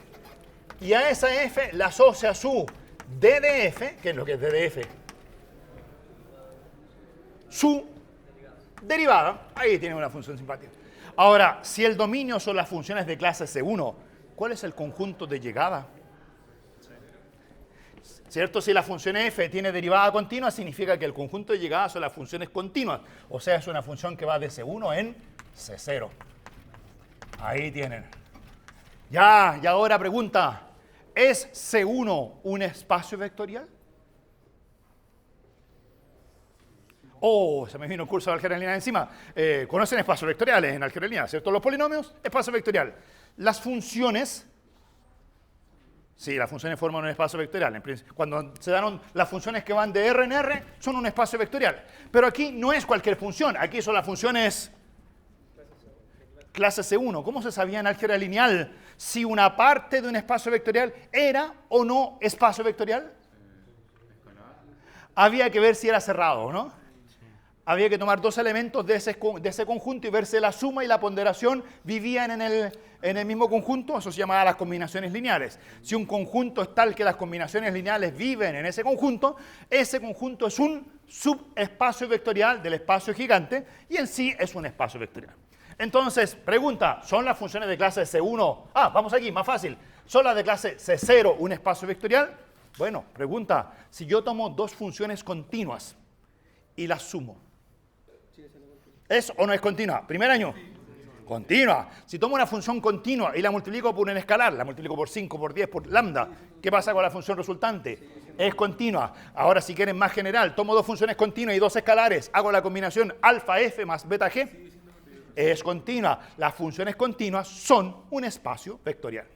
y a esa f la asocia a su d de f, que es lo que es d de f, su derivada. Ahí tiene una función simpática. Ahora, si el dominio son las funciones de clase C1, ¿cuál es el conjunto de llegada? ¿Cierto? Si la función f tiene derivada continua, significa que el conjunto de llegada son las funciones continuas. O sea, es una función que va de C1 en C0. Ahí tienen. Y ahora pregunta, ¿es C1 un espacio vectorial? Se me vino un curso de álgebra lineal encima. ¿Conocen espacios vectoriales en álgebra lineal, cierto? Los polinomios, espacio vectorial. Las funciones, sí, las funciones forman un espacio vectorial. Cuando se dan las funciones que van de R en R, son un espacio vectorial. Pero aquí no es cualquier función, aquí son las funciones clase C1. ¿Cómo se sabía en álgebra lineal si una parte de un espacio vectorial era o no espacio vectorial? Había que ver si era cerrado o no. Había que tomar dos elementos de ese conjunto y ver si la suma y la ponderación vivían en el mismo conjunto. Eso se llamaba las combinaciones lineales. Si un conjunto es tal que las combinaciones lineales viven en ese conjunto es un subespacio vectorial del espacio gigante y en sí es un espacio vectorial. Entonces, pregunta, ¿son las funciones de clase C1? Vamos aquí, más fácil. ¿Son las de clase C0 un espacio vectorial? Bueno, pregunta, si yo tomo dos funciones continuas y las sumo, ¿es o no es continua? Primer año. Continua. Si tomo una función continua y la multiplico por un escalar, la multiplico por 5, por 10, por lambda, ¿qué pasa con la función resultante? Es continua. Ahora, si quieren más general, tomo dos funciones continuas y dos escalares, hago la combinación alfa f más beta g. Es continua. Las funciones continuas son un espacio vectorial.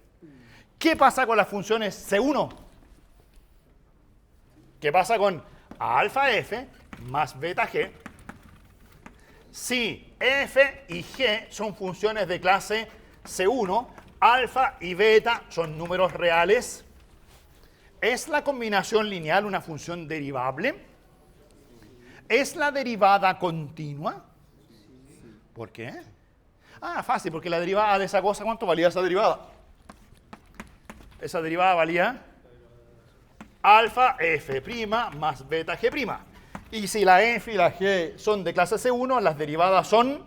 ¿Qué pasa con las funciones C1? ¿Qué pasa con alfa f más beta g? Si f y g son funciones de clase C1, alfa y beta son números reales, ¿es la combinación lineal una función derivable? ¿Es la derivada continua? ¿Por qué? Ah, fácil, porque la derivada de esa cosa, ¿cuánto valía esa derivada? Esa derivada valía alfa f' más beta g'. Y si la f y la g son de clase C1, las derivadas son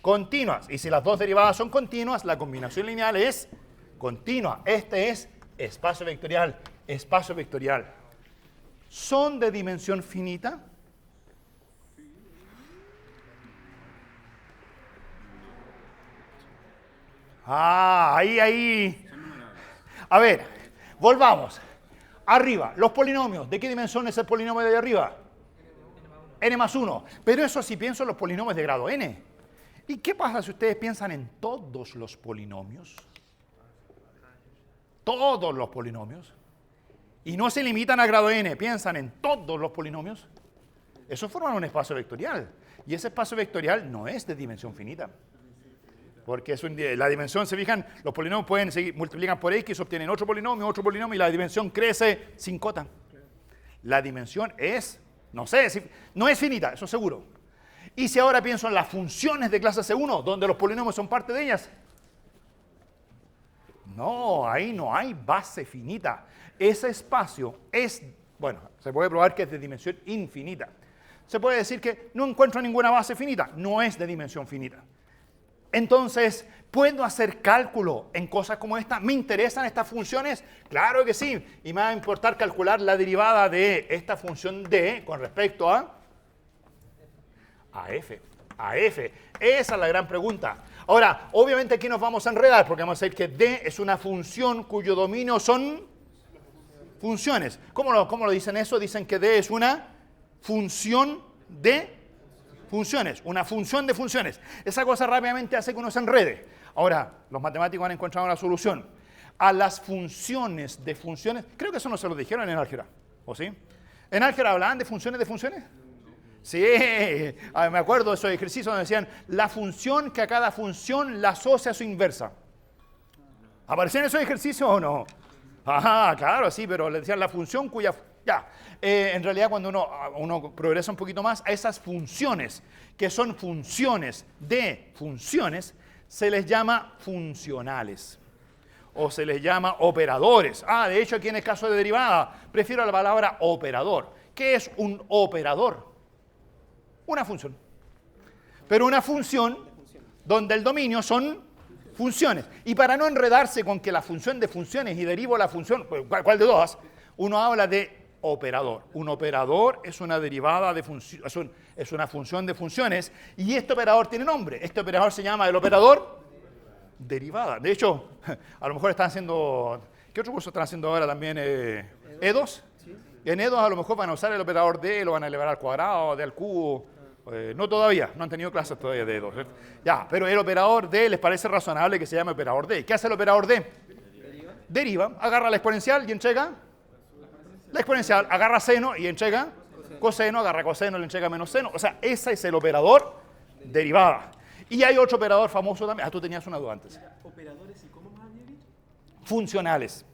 continuas. Y si las dos derivadas son continuas, la combinación lineal es continua. Este es espacio vectorial. Espacio vectorial. ¿Son de dimensión finita? Ah, ahí. A ver, volvamos. Arriba, los polinomios. ¿De qué dimensión es el polinomio de arriba? N más 1. Pero eso sí pienso en los polinomios de grado n. ¿Y qué pasa si ustedes piensan en todos los polinomios? Todos los polinomios. Y no se limitan a grado n, piensan en todos los polinomios. Eso forma un espacio vectorial. Y ese espacio vectorial no es de dimensión finita. Porque la dimensión, se fijan, los polinomios pueden seguir, multiplican por x, obtienen otro polinomio, y la dimensión crece sin cota. La dimensión es, no sé, no es finita, eso seguro. Y si ahora pienso en las funciones de clase C1, donde los polinomios son parte de ellas, no, ahí no hay base finita. Ese espacio es, bueno, se puede probar que es de dimensión infinita. Se puede decir que no encuentro ninguna base finita, no es de dimensión finita. Entonces, ¿puedo hacer cálculo en cosas como esta? ¿Me interesan estas funciones? Claro que sí. Y me va a importar calcular la derivada de esta función d con respecto a f. Esa es la gran pregunta. Ahora, obviamente aquí nos vamos a enredar porque vamos a decir que d es una función cuyo dominio son funciones. ¿Cómo lo dicen eso? Dicen que d es una función de funciones, una función de funciones. Esa cosa rápidamente hace que uno se enrede. Ahora, los matemáticos han encontrado una solución. A las funciones de funciones, creo que eso no se lo dijeron en álgebra, ¿o sí? ¿En álgebra hablaban de funciones de funciones? Sí, me acuerdo de esos ejercicios donde decían la función que a cada función la asocia a su inversa. ¿Aparecían esos ejercicios o no? Ajá, claro, sí, pero le decían la función cuya... Ya, en realidad cuando uno progresa un poquito más, a esas funciones, que son funciones de funciones, se les llama funcionales. O se les llama operadores. De hecho aquí en el caso de derivada, prefiero la palabra operador. ¿Qué es un operador? Una función. Pero una función donde el dominio son funciones. Y para no enredarse con que la función de funciones y derivo la función, ¿cuál de todas? Uno habla de operador. Un operador es una derivada de función, es una función de funciones y este operador tiene nombre. Este operador se llama el operador derivada. De hecho, a lo mejor están haciendo, ¿qué otro curso están haciendo ahora también? ¿E2? En E2 a lo mejor van a usar el operador D, lo van a elevar al cuadrado, D al cubo. No todavía, no han tenido clases todavía de E2. Ya, pero el operador D les parece razonable que se llame operador D. ¿Qué hace el operador D? Deriva, agarra la exponencial y entrega la exponencial, agarra seno y entrega coseno, agarra coseno y le entrega menos seno. O sea, ese es el operador derivada. Y hay otro operador famoso también. Tú tenías una duda antes. ¿Operadores y cómo más había dicho? Funcionales.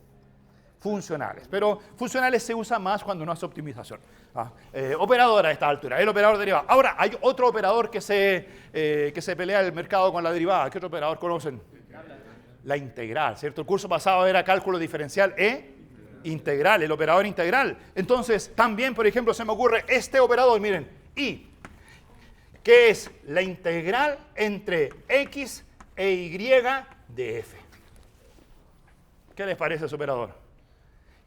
Pero funcionales se usa más cuando uno hace optimización. Operador a esta altura, el operador derivado. Ahora, hay otro operador que se pelea el mercado con la derivada. ¿Qué otro operador conocen? La integral, ¿cierto? El curso pasado era cálculo diferencial integral, el operador integral. Entonces, también, por ejemplo, se me ocurre este operador, miren, y, que es la integral entre x e y de f. ¿Qué les parece ese operador?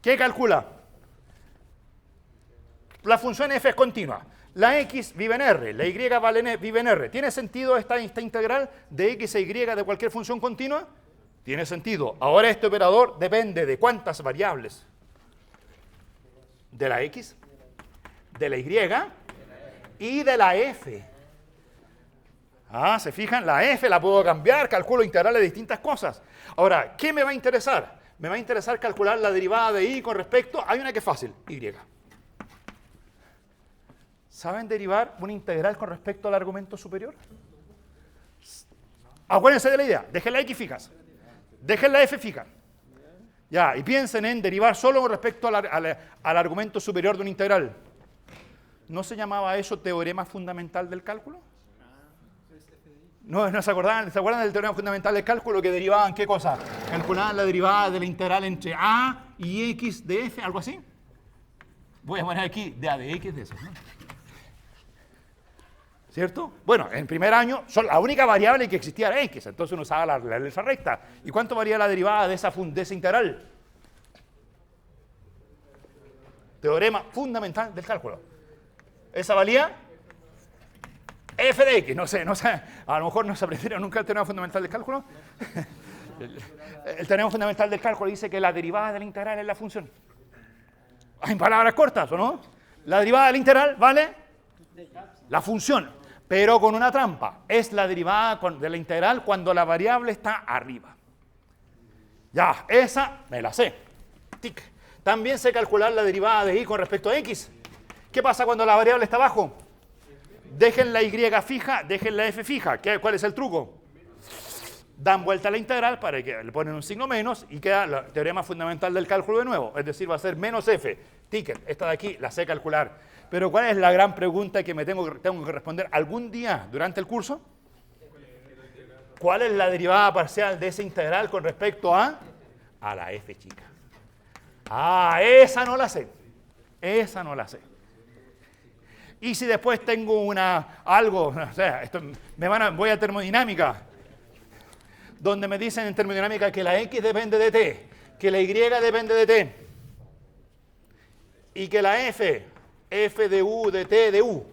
¿Qué calcula? La función f es continua. La x vive en R, la y vive en R. ¿Tiene sentido esta integral de x e y de cualquier función continua? Tiene sentido. Ahora este operador depende de cuántas variables. De la x, de la y y de la f. Ah, ¿se fijan? La f la puedo cambiar, calculo integrales de distintas cosas. Ahora, ¿qué me va a interesar? Me va a interesar calcular la derivada de y con respecto, hay una que es fácil, y. ¿Saben derivar una integral con respecto al argumento superior? Acuérdense de la idea, dejen la x fijas, dejen la f fija. Ya, y piensen en derivar solo con respecto al argumento superior de una integral. ¿No se llamaba eso teorema fundamental del cálculo? No se acuerdan del teorema fundamental del cálculo que derivaban qué cosa? Calculaban la derivada de la integral entre a y x de f, algo así. Voy a poner aquí de a de x de eso, ¿no? ¿Cierto? Bueno, en primer año la única variable que existía era x, entonces uno usaba la letra recta. ¿Y cuánto varía la derivada de esa integral? Teorema fundamental del cálculo. ¿Esa valía? F de x, no sé, a lo mejor no se aprendieron nunca el teorema fundamental del cálculo. El teorema fundamental del cálculo dice que la derivada de la integral es la función. En palabras cortas, ¿o no? La derivada de la integral vale la función, pero con una trampa. Es la derivada de la integral cuando la variable está arriba. Ya, esa me la sé. Tic. También sé calcular la derivada de y con respecto a x. ¿Qué pasa cuando la variable está abajo? Dejen la y fija, dejen la f fija. ¿Cuál es el truco? Dan vuelta a la integral para que le ponen un signo menos y queda el teorema fundamental del cálculo de nuevo. Es decir, va a ser menos f. Ticket, esta de aquí la sé calcular. Pero ¿cuál es la gran pregunta que me tengo que responder algún día durante el curso? ¿Cuál es la derivada parcial de esa integral con respecto a la f chica? Ah, esa no la sé. Esa no la sé. Y si después tengo o sea, voy a termodinámica, donde me dicen en termodinámica que la x depende de t, que la y depende de t, y que la f de u de t de u,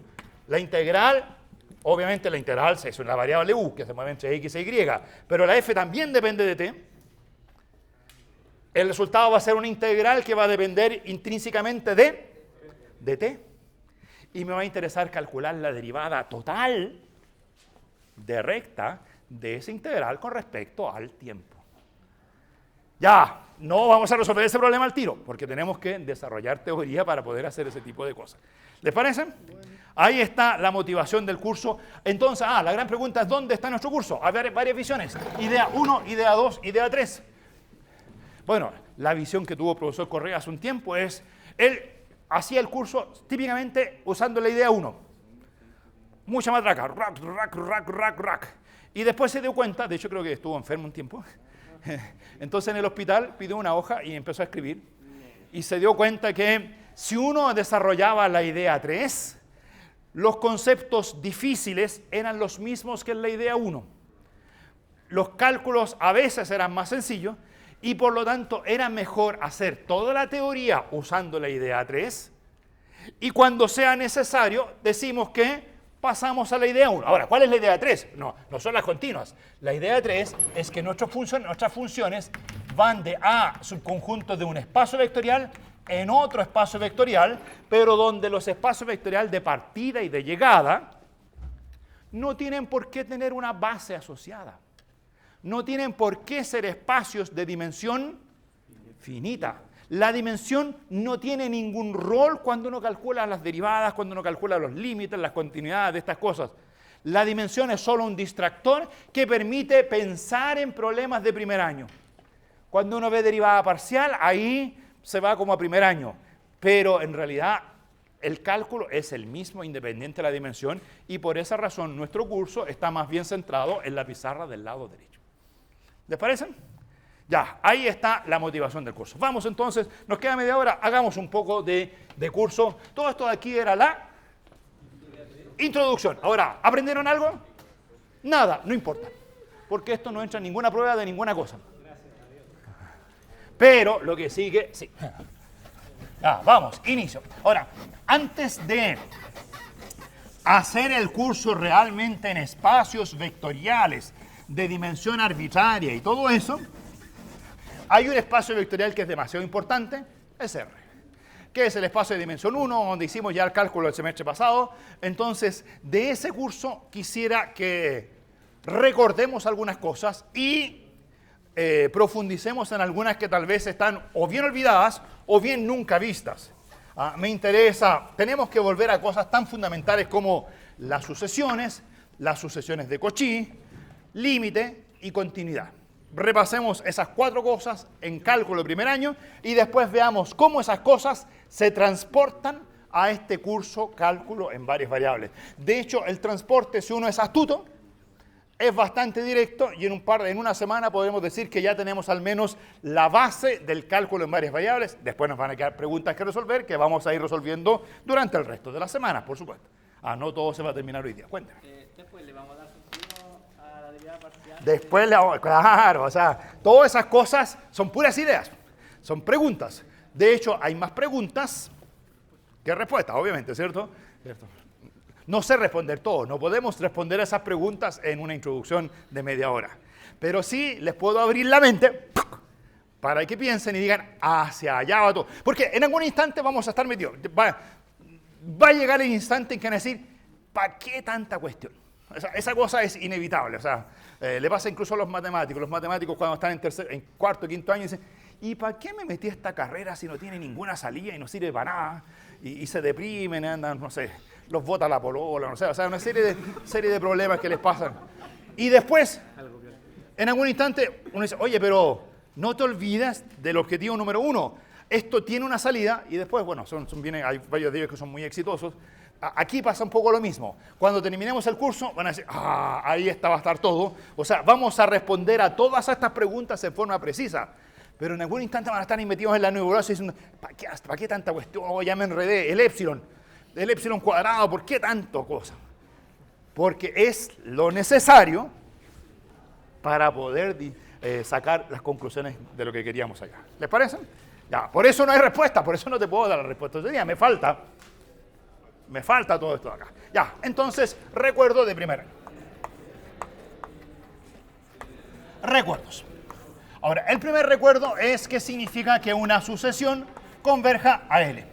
la integral, obviamente la integral es una variable u que se mueve entre x e y, pero la f también depende de t, el resultado va a ser una integral que va a depender intrínsecamente de t. Y me va a interesar calcular la derivada total de recta de esa integral con respecto al tiempo. Ya, no vamos a resolver ese problema al tiro, porque tenemos que desarrollar teoría para poder hacer ese tipo de cosas. ¿Les parece? Bueno. Ahí está la motivación del curso. Entonces, la gran pregunta es, ¿dónde está nuestro curso? Hay varias visiones. Idea 1, idea 2, idea 3. Bueno, la visión que tuvo el profesor Correa hace un tiempo es, él hacía el curso típicamente usando la idea 1. Mucha matraca, rack. Y después se dio cuenta, de hecho creo que estuvo enfermo un tiempo, entonces en el hospital pidió una hoja y empezó a escribir. Y se dio cuenta que si uno desarrollaba la idea 3, los conceptos difíciles eran los mismos que en la idea 1. Los cálculos a veces eran más sencillos, y por lo tanto era mejor hacer toda la teoría usando la idea 3 y cuando sea necesario decimos que pasamos a la idea 1. Ahora, ¿cuál es la idea 3? No son las continuas. La idea 3 es que nuestras funciones van de A subconjunto de un espacio vectorial en otro espacio vectorial, pero donde los espacios vectoriales de partida y de llegada no tienen por qué tener una base asociada. No tienen por qué ser espacios de dimensión finita. La dimensión no tiene ningún rol cuando uno calcula las derivadas, cuando uno calcula los límites, las continuidades de estas cosas. La dimensión es solo un distractor que permite pensar en problemas de primer año. Cuando uno ve derivada parcial, ahí se va como a primer año. Pero en realidad el cálculo es el mismo independiente de la dimensión y por esa razón nuestro curso está más bien centrado en la pizarra del lado derecho. ¿Les parece? Ya, ahí está la motivación del curso. Vamos entonces, nos queda media hora, hagamos un poco de curso. Todo esto de aquí era la introducción. Ahora, ¿aprendieron algo? Nada, no importa, porque esto no entra en ninguna prueba de ninguna cosa. Pero lo que sigue, sí. Ya, vamos, inicio. Ahora, antes de hacer el curso realmente en espacios vectoriales, de dimensión arbitraria y todo eso, hay un espacio vectorial que es demasiado importante, es R. que es el espacio de dimensión 1, donde hicimos ya el cálculo del semestre pasado. Entonces, de ese curso quisiera que recordemos algunas cosas y profundicemos en algunas que tal vez están o bien olvidadas o bien nunca vistas. Me interesa, tenemos que volver a cosas tan fundamentales como las sucesiones de Cauchy, límite y continuidad. Repasemos esas 4 cosas en cálculo de primer año y después veamos cómo esas cosas se transportan a este curso cálculo en varias variables. De hecho, el transporte, si uno es astuto, es bastante directo y en una semana podemos decir que ya tenemos al menos la base del cálculo en varias variables. Después nos van a quedar preguntas que resolver que vamos a ir resolviendo durante el resto de la semana, por supuesto. No todo se va a terminar hoy día. Cuéntame. Después le vamos a dar sentido a la derivada parcial. Después, claro, o sea, todas esas cosas son puras ideas, son preguntas. De hecho, hay más preguntas que respuestas, obviamente, ¿cierto? No sé responder todo, no podemos responder a esas preguntas en una introducción de media hora. Pero sí les puedo abrir la mente para que piensen y digan, hacia allá va todo. Porque en algún instante vamos a estar metidos. Va a llegar el instante en que van a decir, ¿para qué tanta cuestión? O sea, esa cosa es inevitable. O sea, le pasa incluso a los matemáticos. Los matemáticos cuando están en cuarto, quinto año dicen, ¿y para qué me metí a esta carrera si no tiene ninguna salida y no sirve para nada? Y se deprimen, andan, no sé, los bota la polola, no sé, o sea, una serie de problemas que les pasan. Y después, en algún instante, uno dice, oye, pero no te olvides del objetivo número 1. Esto tiene una salida y después, bueno, hay varios de ellos que son muy exitosos. Aquí pasa un poco lo mismo. Cuando terminemos el curso, van a decir, ahí va a estar todo. O sea, vamos a responder a todas estas preguntas en forma precisa. Pero en algún instante van a estar metidos en la nebulosa diciendo, ¿para qué tanta cuestión? Ya me enredé. El épsilon cuadrado, ¿por qué tanto cosa? Porque es lo necesario para poder sacar las conclusiones de lo que queríamos allá. ¿Les parece? Ya, por eso no hay respuesta, por eso no te puedo dar la respuesta. Ese día me falta todo esto de acá. Ya, entonces, recuerdo de primer año. Recuerdos. Ahora, el primer recuerdo es que significa que una sucesión converja a L.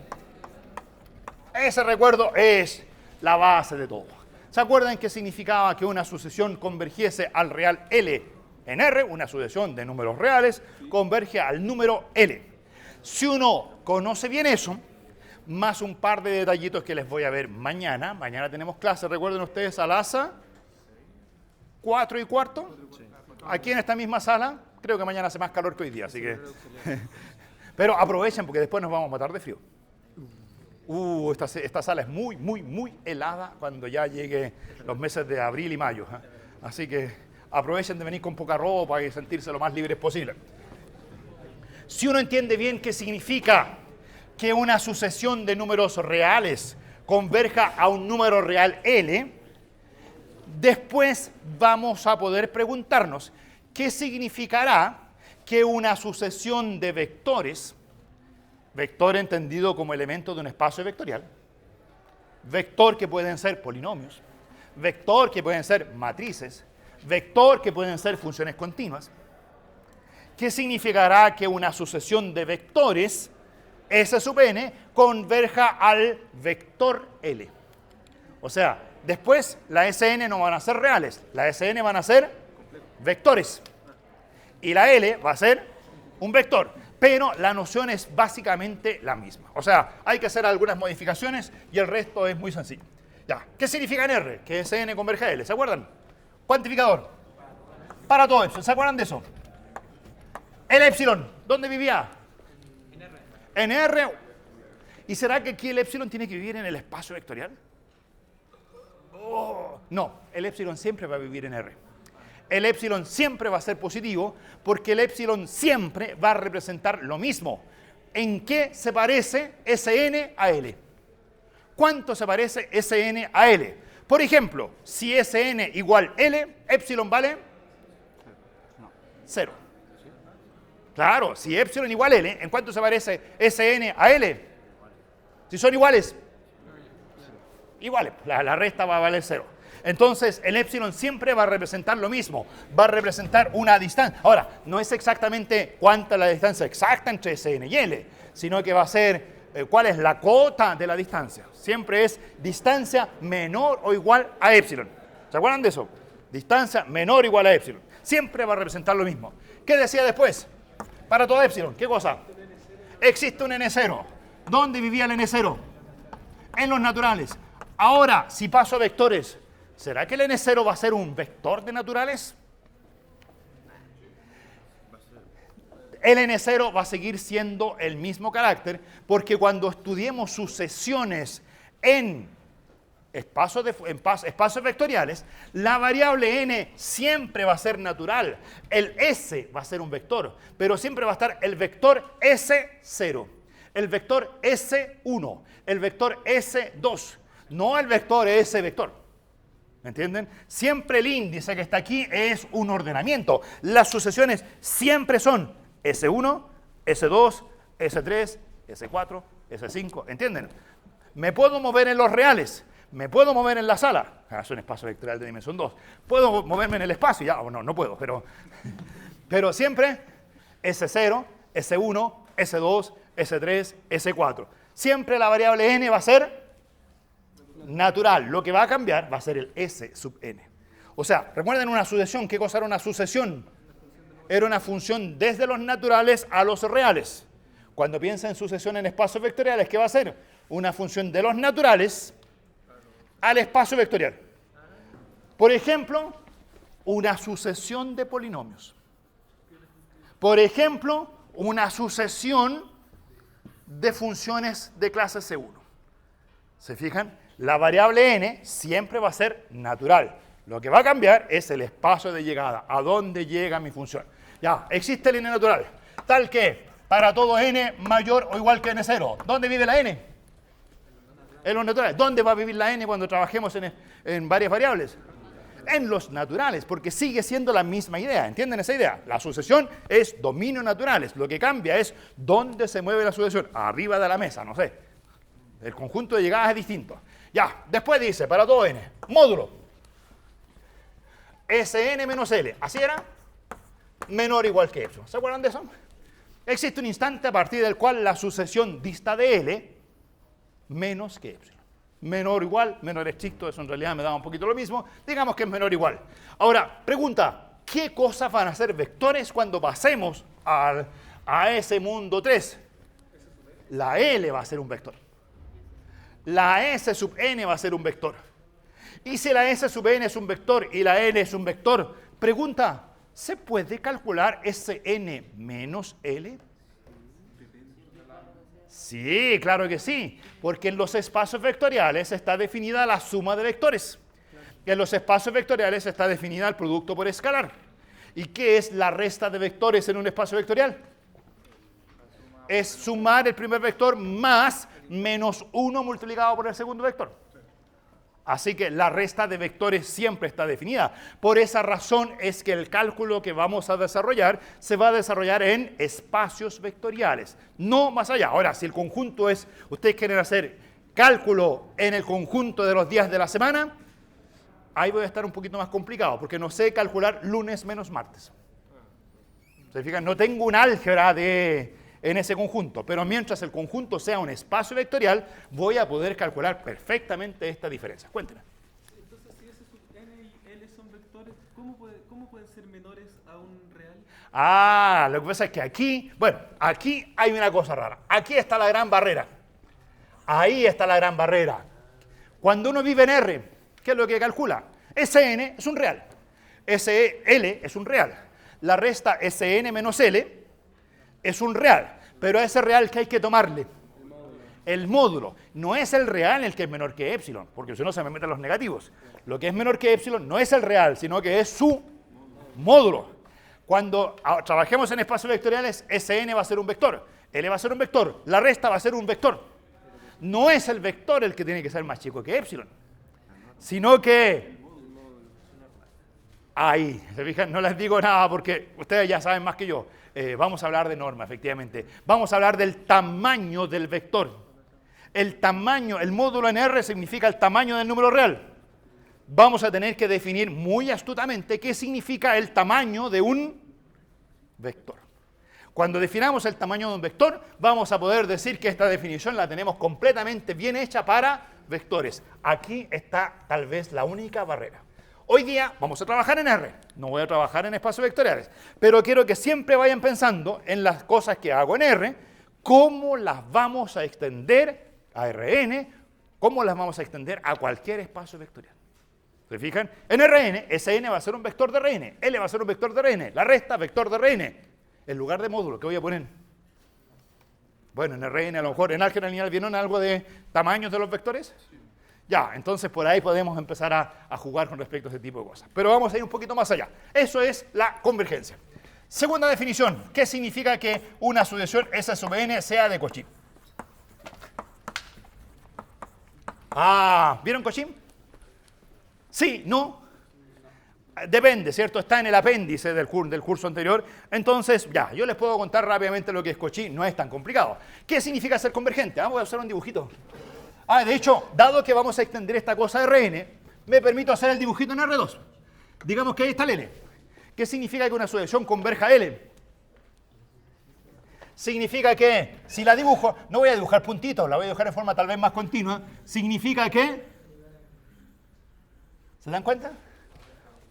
Ese recuerdo es la base de todo. ¿Se acuerdan qué significaba que una sucesión convergiese al real L en R? Una sucesión de números reales converge al número L. Si uno conoce bien eso, más un par de detallitos que les voy a ver mañana. Mañana tenemos clase, recuerden ustedes, a las 4:15. Aquí en esta misma sala. Creo que mañana hace más calor que hoy día, así que... Pero aprovechen porque después nos vamos a matar de frío. Esta sala es muy, muy, muy helada cuando ya llegue los meses de abril y mayo. Así que aprovechen de venir con poca ropa y sentirse lo más libres posible. Si uno entiende bien qué significa que una sucesión de números reales converja a un número real L, después vamos a poder preguntarnos ¿qué significará que una sucesión de vectores, vector entendido como elemento de un espacio vectorial, vector que pueden ser polinomios, vector que pueden ser matrices, vector que pueden ser funciones continuas? ¿Qué significará que una sucesión de vectores, S sub n, converja al vector L? O sea, después la Sn no van a ser reales, la Sn van a ser vectores. Y la L va a ser un vector. Pero la noción es básicamente la misma. O sea, hay que hacer algunas modificaciones y el resto es muy sencillo. Ya. ¿Qué significa en R? Que Sn converge a L. ¿Se acuerdan? Cuantificador. Para todo eso. ¿Se acuerdan de eso? El épsilon. ¿Dónde vivía? En R. ¿Y será que aquí el épsilon tiene que vivir en el espacio vectorial? No. El épsilon siempre va a vivir en R. El épsilon siempre va a ser positivo porque el épsilon siempre va a representar lo mismo. ¿En qué se parece Sn a L? ¿Cuánto se parece Sn a L? Por ejemplo, si Sn igual L, épsilon vale 0. Claro, si épsilon igual L, ¿en cuánto se parece Sn a L? Si son iguales, la resta va a valer 0. Entonces, el épsilon siempre va a representar lo mismo, va a representar una distancia. Ahora, no es exactamente cuánta la distancia exacta entre Sn y L, sino que va a ser ¿Cuál es la cota de la distancia? Siempre es distancia menor o igual a epsilon. ¿Se acuerdan de eso? Distancia menor o igual a epsilon. Siempre va a representar lo mismo. ¿Qué decía después? Para todo epsilon, ¿qué cosa? Existe un n0. ¿Dónde vivía el n0? En los naturales. Ahora, si paso a vectores, ¿será que el n0 va a ser un vector de naturales? El n0 va a seguir siendo el mismo carácter, porque cuando estudiemos sucesiones en espacios vectoriales, la variable n siempre va a ser natural. El s va a ser un vector, pero siempre va a estar el vector s0, el vector s1, el vector s2, no el vector s vector. ¿Me entienden? Siempre el índice que está aquí es un ordenamiento. Las sucesiones siempre son S1, S2, S3, S4, S5. ¿Entienden? Me puedo mover en los reales. Me puedo mover en la sala. Es un espacio vectorial de dimensión 2. Puedo moverme en el espacio. Ya, no puedo, pero siempre S0, S1, S2, S3, S4. Siempre la variable n va a ser natural. Lo que va a cambiar va a ser el S sub n. O sea, recuerden una sucesión. ¿Qué cosa era una sucesión? Era una función desde los naturales a los reales. Cuando piensa en sucesión en espacios vectoriales, ¿qué va a ser? Una función de los naturales al espacio vectorial. Por ejemplo, una sucesión de polinomios. Por ejemplo, una sucesión de funciones de clase C1. ¿Se fijan? La variable n siempre va a ser natural. Lo que va a cambiar es el espacio de llegada, a dónde llega mi función. Ya, existe el n natural, tal que para todo n mayor o igual que n0. ¿Dónde vive la n? En los naturales. ¿Dónde va a vivir la n cuando trabajemos en varias variables? En los naturales, porque sigue siendo la misma idea. ¿Entienden esa idea? La sucesión es dominio naturales. Lo que cambia es dónde se mueve la sucesión. Arriba de la mesa, no sé. El conjunto de llegadas es distinto. Ya, después dice, para todo n, módulo. Sn menos L, ¿así era? Menor o igual que epsilon. ¿Se acuerdan de eso? Existe un instante a partir del cual la sucesión dista de L menos que epsilon. Menor o igual, menor estricto, eso en realidad me da un poquito lo mismo. Digamos que es menor o igual. Ahora, pregunta, ¿qué cosas van a ser vectores cuando pasemos a ese mundo 3? La L va a ser un vector. La S sub n va a ser un vector. Y si la S sub n es un vector y la n es un vector, pregunta, ¿se puede calcular Sn menos L? Sí, claro que sí, porque en los espacios vectoriales está definida la suma de vectores. En los espacios vectoriales está definida el producto por escalar. ¿Y qué es la resta de vectores en un espacio vectorial? Es sumar el primer vector más menos 1 multiplicado por el segundo vector. Así que la resta de vectores siempre está definida. Por esa razón es que el cálculo que vamos a desarrollar se va a desarrollar en espacios vectoriales, no más allá. Ahora, si el conjunto es, ustedes quieren hacer cálculo en el conjunto de los días de la semana, ahí voy a estar un poquito más complicado, porque no sé calcular lunes menos martes. ¿Se fijan? No tengo un álgebra en ese conjunto, pero mientras el conjunto sea un espacio vectorial, voy a poder calcular perfectamente esta diferencia. Cuéntenme. Entonces, si S sub n y L son vectores, ¿cómo pueden ser menores a un real? Ah, lo que pasa es que aquí, bueno, aquí hay una cosa rara. Aquí está la gran barrera. Ahí está la gran barrera. Cuando uno vive en R, ¿qué es lo que calcula? Sn es un real. Sl es un real. La resta Sn menos L es un real, pero a ese real que hay que tomarle el módulo. No es el real el que es menor que epsilon, porque si no se me meten los negativos. Lo que es menor que epsilon no es el real, sino que es su módulo. Cuando trabajemos en espacios vectoriales, Sn va a ser un vector, L va a ser un vector, la resta va a ser un vector. No es el vector el que tiene que ser más chico que epsilon, sino que ahí, ¿se fijan? No les digo nada porque ustedes ya saben más que yo. Vamos a hablar de norma, efectivamente. Vamos a hablar del tamaño del vector. El tamaño, el módulo en R significa el tamaño del número real. Vamos a tener que definir muy astutamente qué significa el tamaño de un vector. Cuando definamos el tamaño de un vector, vamos a poder decir que esta definición la tenemos completamente bien hecha para vectores. Aquí está tal vez la única barrera. Hoy día vamos a trabajar en R, no voy a trabajar en espacios vectoriales, pero quiero que siempre vayan pensando en las cosas que hago en R, cómo las vamos a extender a Rn, cómo las vamos a extender a cualquier espacio vectorial. ¿Se fijan? En Rn, Sn va a ser un vector de Rn, L va a ser un vector de Rn, la resta vector de Rn. En lugar de módulo, ¿qué voy a poner? Bueno, en Rn a lo mejor, en álgebra lineal, ¿vieron algo de tamaños de los vectores? Ya, entonces por ahí podemos empezar a jugar con respecto a ese tipo de cosas. Pero vamos a ir un poquito más allá. Eso es la convergencia. Segunda definición, ¿qué significa que una sucesión S sub n sea de Cauchy? ¿Vieron Cauchy? Sí, no. Depende, ¿cierto? Está en el apéndice del curso anterior. Entonces, ya, yo les puedo contar rápidamente lo que es Cauchy, no es tan complicado. ¿Qué significa ser convergente? Voy a usar un dibujito. De hecho, dado que vamos a extender esta cosa de Rn, me permito hacer el dibujito en R2. Digamos que ahí está el L. ¿Qué significa que una sucesión converja a L? Significa que, si la dibujo, no voy a dibujar puntitos, la voy a dibujar en forma tal vez más continua, significa que, ¿se dan cuenta?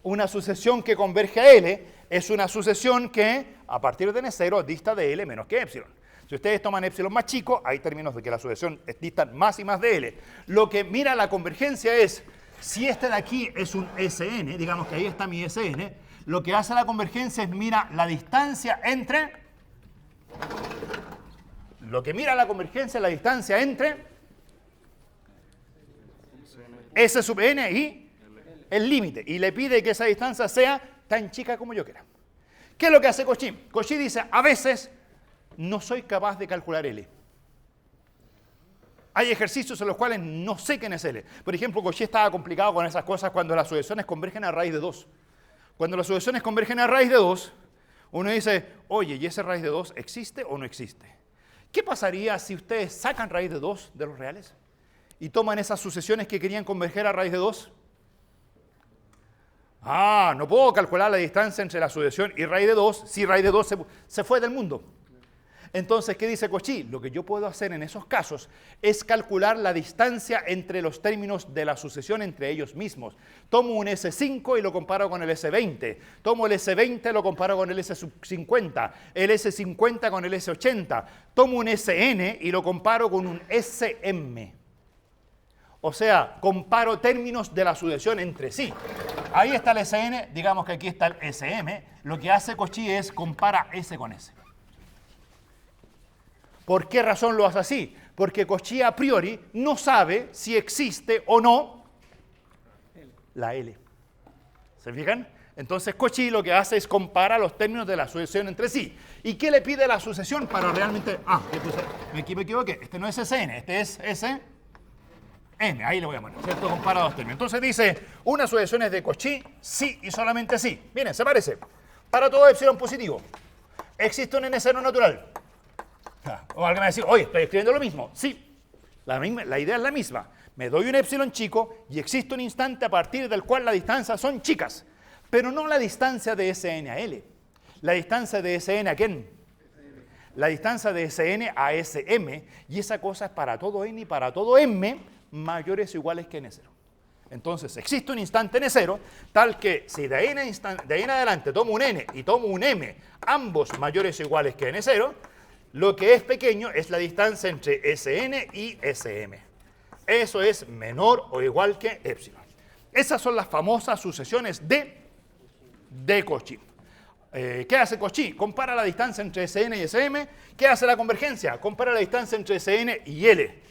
Una sucesión que converge a L es una sucesión que, a partir de N0, dista de L menos que epsilon. Si ustedes toman epsilon más chico, hay términos de que la sucesión distan más y más de L. Lo que mira la convergencia es, si este de aquí es un Sn, digamos que ahí está mi Sn, lo que hace la convergencia es mira la distancia entre, S sub n y el límite, y le pide que esa distancia sea tan chica como yo quiera. ¿Qué es lo que hace Cauchy? Cauchy dice, a veces no soy capaz de calcular L. Hay ejercicios en los cuales no sé quién es L. Por ejemplo, Cauchy estaba complicado con esas cosas cuando las sucesiones convergen a raíz de 2. Cuando las sucesiones convergen a raíz de 2, uno dice, oye, ¿y ese raíz de 2 existe o no existe? ¿Qué pasaría si ustedes sacan raíz de 2 de los reales y toman esas sucesiones que querían converger a raíz de 2? No puedo calcular la distancia entre la sucesión y raíz de 2 si raíz de 2 se fue del mundo. Entonces, ¿qué dice Cauchy? Lo que yo puedo hacer en esos casos es calcular la distancia entre los términos de la sucesión entre ellos mismos. Tomo un S5 y lo comparo con el S20. Tomo el S20 y lo comparo con el S50. El S50 con el S80. Tomo un Sn y lo comparo con un Sm. O sea, comparo términos de la sucesión entre sí. Ahí está el Sn, digamos que aquí está el Sm. Lo que hace Cauchy es compara S con S. ¿Por qué razón lo hace así? Porque Cauchy a priori no sabe si existe o no la L. ¿Se fijan? Entonces Cauchy lo que hace es comparar los términos de la sucesión entre sí. ¿Y qué le pide la sucesión para realmente...? Me equivoqué. Este no es Sn, este es Sm. Ahí le voy a poner, ¿cierto? Compara dos términos. Entonces dice, una sucesión es de Cauchy, sí y solamente sí. Miren, se parece. Para todo epsilon positivo, existe un N0 natural. O alguien me va a decir, oye, estoy escribiendo lo mismo. Sí, la idea es la misma. Me doy un epsilon chico y existe un instante a partir del cual las distancias son chicas. Pero no la distancia de Sn a L. La distancia de Sn a quién? La distancia de Sn a Sm. Y esa cosa es para todo n y para todo m mayores o iguales que n0. Entonces, existe un instante n0 tal que si de ahí en adelante tomo un n y tomo un m, ambos mayores o iguales que n0, lo que es pequeño es la distancia entre Sn y Sm. Eso es menor o igual que epsilon. Esas son las famosas sucesiones de Cauchy. ¿Qué hace Cauchy? Compara la distancia entre Sn y Sm. ¿Qué hace la convergencia? Compara la distancia entre Sn y L.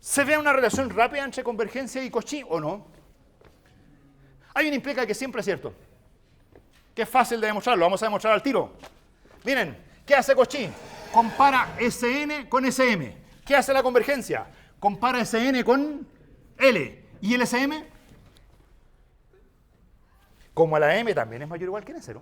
¿Se ve una relación rápida entre convergencia y Cauchy o no? Hay una implica que siempre es cierto. Que es fácil de demostrarlo. Vamos a demostrar al tiro. Miren, ¿qué hace Cauchy? Compara Sn con Sm. ¿Qué hace la convergencia? Compara Sn con L. ¿Y el Sm? Como la m también es mayor o igual que n0.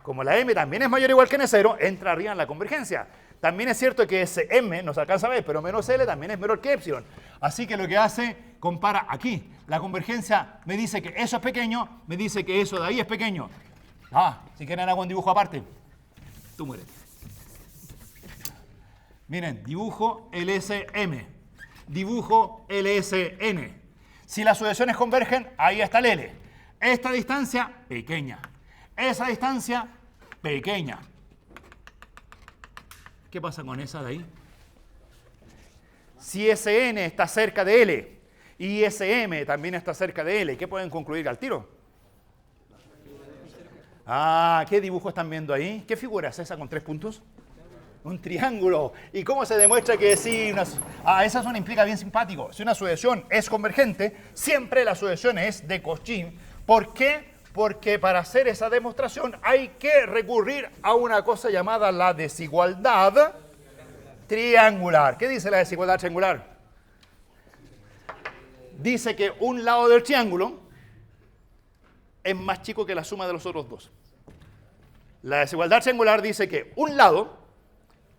Como la m también es mayor o igual que n0, entra arriba en la convergencia. También es cierto que Sm, no se alcanza a ver, pero menos L también es menor que epsilon. Así que lo que hace, compara aquí. La convergencia me dice que eso es pequeño, me dice que eso de ahí es pequeño. Si quieren hago un dibujo aparte. Tú muérete. Miren, dibujo LSM, dibujo LSN. Si las sucesiones convergen, ahí está el L. Esta distancia, pequeña. Esa distancia, pequeña. ¿Qué pasa con esa de ahí? Si SN está cerca de L y SM también está cerca de L, ¿qué pueden concluir al tiro? Ah, ¿qué dibujo están viendo ahí? ¿Qué figura es esa con 3 puntos? Un triángulo. ¿Y cómo se demuestra que si una... esa zona implica bien simpático. Si una sucesión es convergente, siempre la sucesión es de Cauchy. ¿Por qué? Porque para hacer esa demostración hay que recurrir a una cosa llamada la desigualdad triangular. ¿Qué dice la desigualdad triangular? Dice que un lado del triángulo es más chico que la suma de los otros dos. La desigualdad triangular dice que un lado,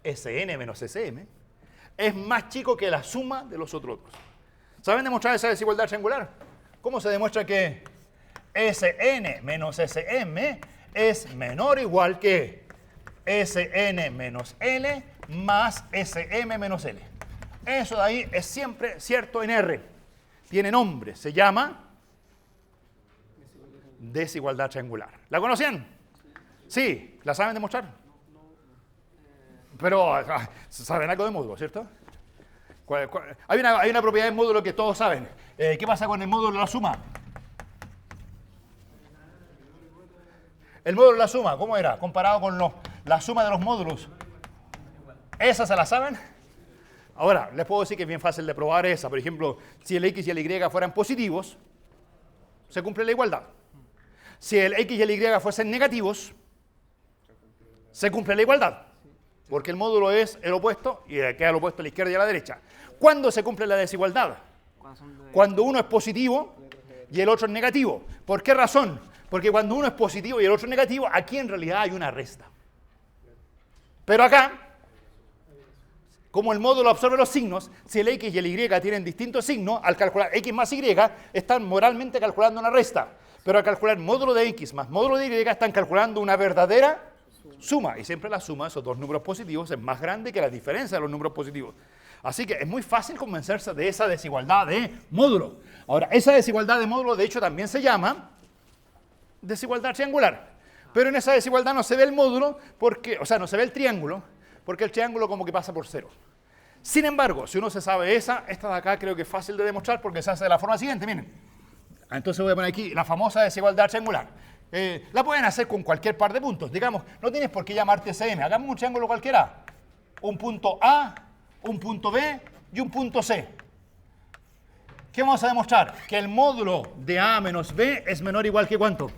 SN menos SM, es más chico que la suma de los otros dos. ¿Saben demostrar esa desigualdad triangular? ¿Cómo se demuestra que SN menos SM es menor o igual que SN menos L más SM menos L? Eso de ahí es siempre cierto en R. Tiene nombre, se llama desigualdad triangular. ¿La conocían? Sí, ¿la saben demostrar? Pero saben algo de módulo, ¿cierto? Hay una propiedad del módulo que todos saben. ¿Qué pasa con el módulo de la suma? El módulo de la suma, ¿cómo era? Comparado con la suma de los módulos. ¿Esa se la saben? Ahora, les puedo decir que es bien fácil de probar esa. Por ejemplo, si el X y el Y fueran positivos, se cumple la igualdad. Si el X y el Y fuesen negativos, se cumple la igualdad. Porque el módulo es el opuesto y queda el opuesto a la izquierda y a la derecha. ¿Cuándo se cumple la desigualdad? Cuando uno es positivo y el otro es negativo. ¿Por qué razón? Porque cuando uno es positivo y el otro es negativo, aquí en realidad hay una resta. Pero acá, como el módulo absorbe los signos, si el X y el Y tienen distintos signos, al calcular X más Y, están moralmente calculando una resta. Pero al calcular módulo de X más módulo de Y, están calculando una verdadera suma. Y siempre la suma de esos dos números positivos es más grande que la diferencia de los números positivos. Así que es muy fácil convencerse de esa desigualdad de módulo. Ahora, esa desigualdad de módulo, de hecho, también se llama desigualdad triangular. Pero en esa desigualdad no se ve el módulo, no se ve el triángulo, porque el triángulo como que pasa por cero. Sin embargo, si uno se sabe esta de acá creo que es fácil de demostrar porque se hace de la forma siguiente, miren. Entonces voy a poner aquí la famosa desigualdad triangular. La pueden hacer con cualquier par de puntos. Digamos, no tienes por qué llamarte SM. Hagamos un triángulo cualquiera. Un punto A, un punto B y un punto C. ¿Qué vamos a demostrar? Que el módulo de A menos B es menor o igual que ¿cuánto?